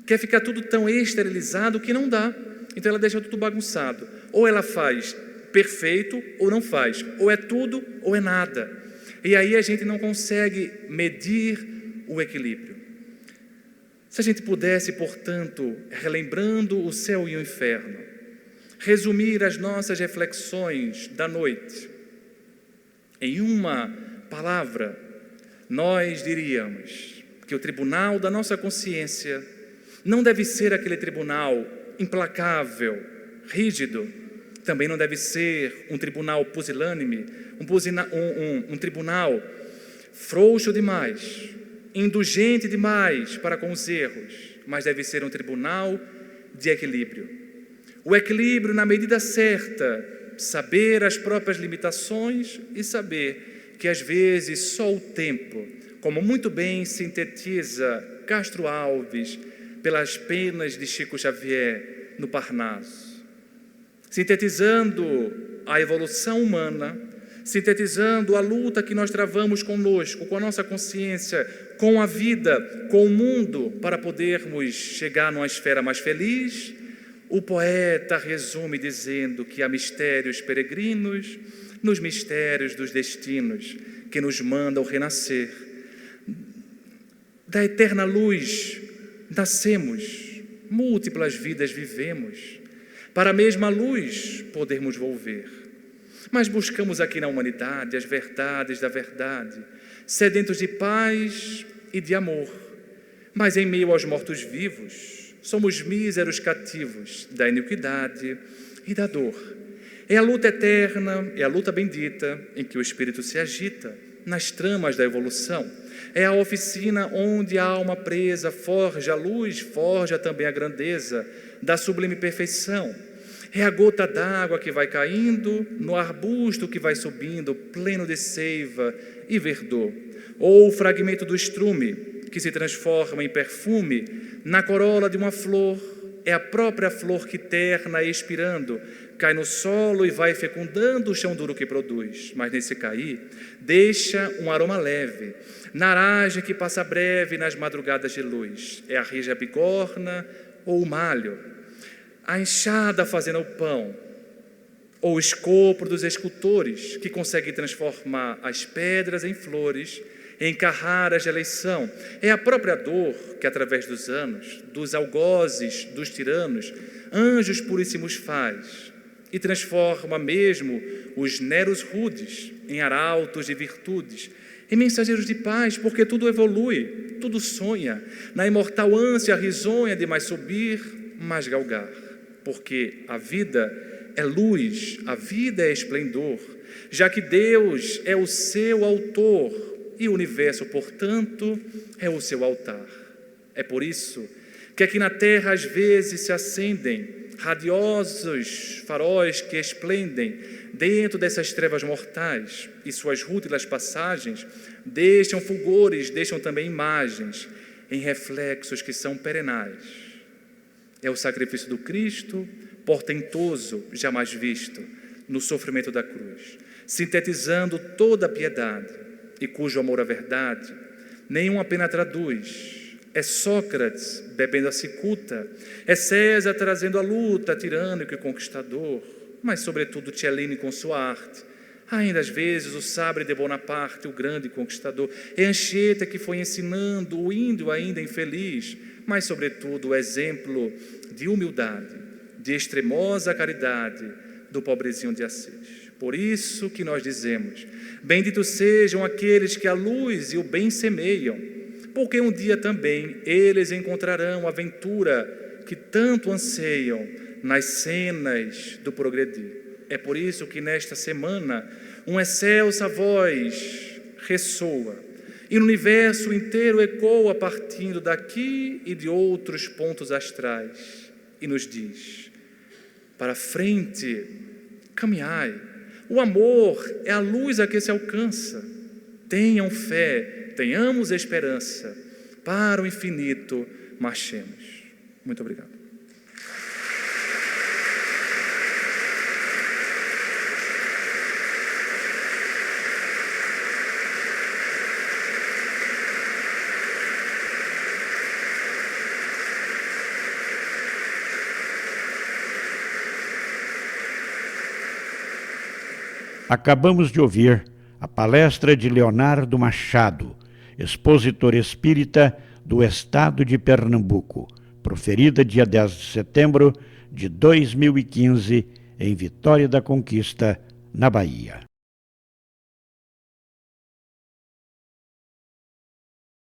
Speaker 3: Quer ficar tudo tão esterilizado que não dá. Então ela deixa tudo bagunçado. Ou ela faz perfeito ou não faz. Ou é tudo ou é nada. E aí a gente não consegue medir o equilíbrio. Se a gente pudesse, portanto, relembrando o céu e o inferno, resumir as nossas reflexões da noite em uma palavra, nós diríamos que o tribunal da nossa consciência não deve ser aquele tribunal implacável, rígido, também não deve ser um tribunal pusilânime, um tribunal frouxo demais, indulgente demais para com os erros, mas deve ser um tribunal de equilíbrio. O equilíbrio na medida certa, saber as próprias limitações e saber que às vezes só o tempo, como muito bem sintetiza Castro Alves pelas penas de Chico Xavier no Parnaso, sintetizando a evolução humana, sintetizando a luta que nós travamos conosco, com a nossa consciência, com a vida, com o mundo, para podermos chegar numa esfera mais feliz. O poeta resume dizendo que há mistérios peregrinos nos mistérios dos destinos que nos mandam renascer. Da eterna luz nascemos, múltiplas vidas vivemos, para a mesma luz podermos volver. Mas buscamos aqui na humanidade as verdades da verdade, sedentos de paz e de amor. Mas em meio aos mortos-vivos, somos míseros cativos da iniquidade e da dor. É a luta eterna, é a luta bendita em que o espírito se agita nas tramas da evolução. É a oficina onde a alma presa forja a luz, forja também a grandeza da sublime perfeição. É a gota d'água que vai caindo no arbusto que vai subindo, pleno de seiva e verdor. Ou o fragmento do estrume que se transforma em perfume na corola de uma flor. É a própria flor que terna expirando, cai no solo e vai fecundando o chão duro que produz. Mas nesse cair, deixa um aroma leve, naragem que passa breve nas madrugadas de luz. É a rija bigorna ou o malho, a enxada fazendo o pão, ou o escopro dos escultores que conseguem transformar as pedras em flores, em carraras de eleição. É a própria dor que, através dos anos, dos algozes, dos tiranos, anjos puríssimos faz, e transforma mesmo os neros rudes em arautos de virtudes, em mensageiros de paz, porque tudo evolui, tudo sonha, na imortal ânsia risonha de mais subir, mais galgar, porque a vida é luz, a vida é esplendor, já que Deus é o seu autor, e o universo, portanto, é o seu altar. É por isso que aqui na terra às vezes se acendem radiosos faróis que esplendem dentro dessas trevas mortais, e suas rútilas passagens deixam fulgores, deixam também imagens em reflexos que são perenais. É o sacrifício do Cristo, portentoso, jamais visto, no sofrimento da cruz, sintetizando toda a piedade, e cujo amor à verdade nenhuma pena traduz. É Sócrates bebendo a cicuta, é César trazendo a luta, tirânico e conquistador, mas sobretudo Cellini com sua arte, ainda às vezes o sabre de Bonaparte, o grande conquistador, é Anchieta que foi ensinando o índio ainda infeliz, mas sobretudo o exemplo de humildade, de extremosa caridade do pobrezinho de Assis. Por isso que nós dizemos: benditos sejam aqueles que a luz e o bem semeiam, porque um dia também eles encontrarão a ventura que tanto anseiam nas cenas do progredir. É por isso que nesta semana uma excelsa voz ressoa e no universo inteiro ecoa partindo daqui e de outros pontos astrais e nos diz: para frente, caminhai. O amor é a luz a que se alcança. Tenham fé, tenhamos esperança. Para o infinito, marchemos. Muito obrigado.
Speaker 1: Acabamos de ouvir a palestra de Leonardo Machado, expositor espírita do estado de Pernambuco, proferida dia 10 de setembro de 2015 em Vitória da Conquista, na Bahia.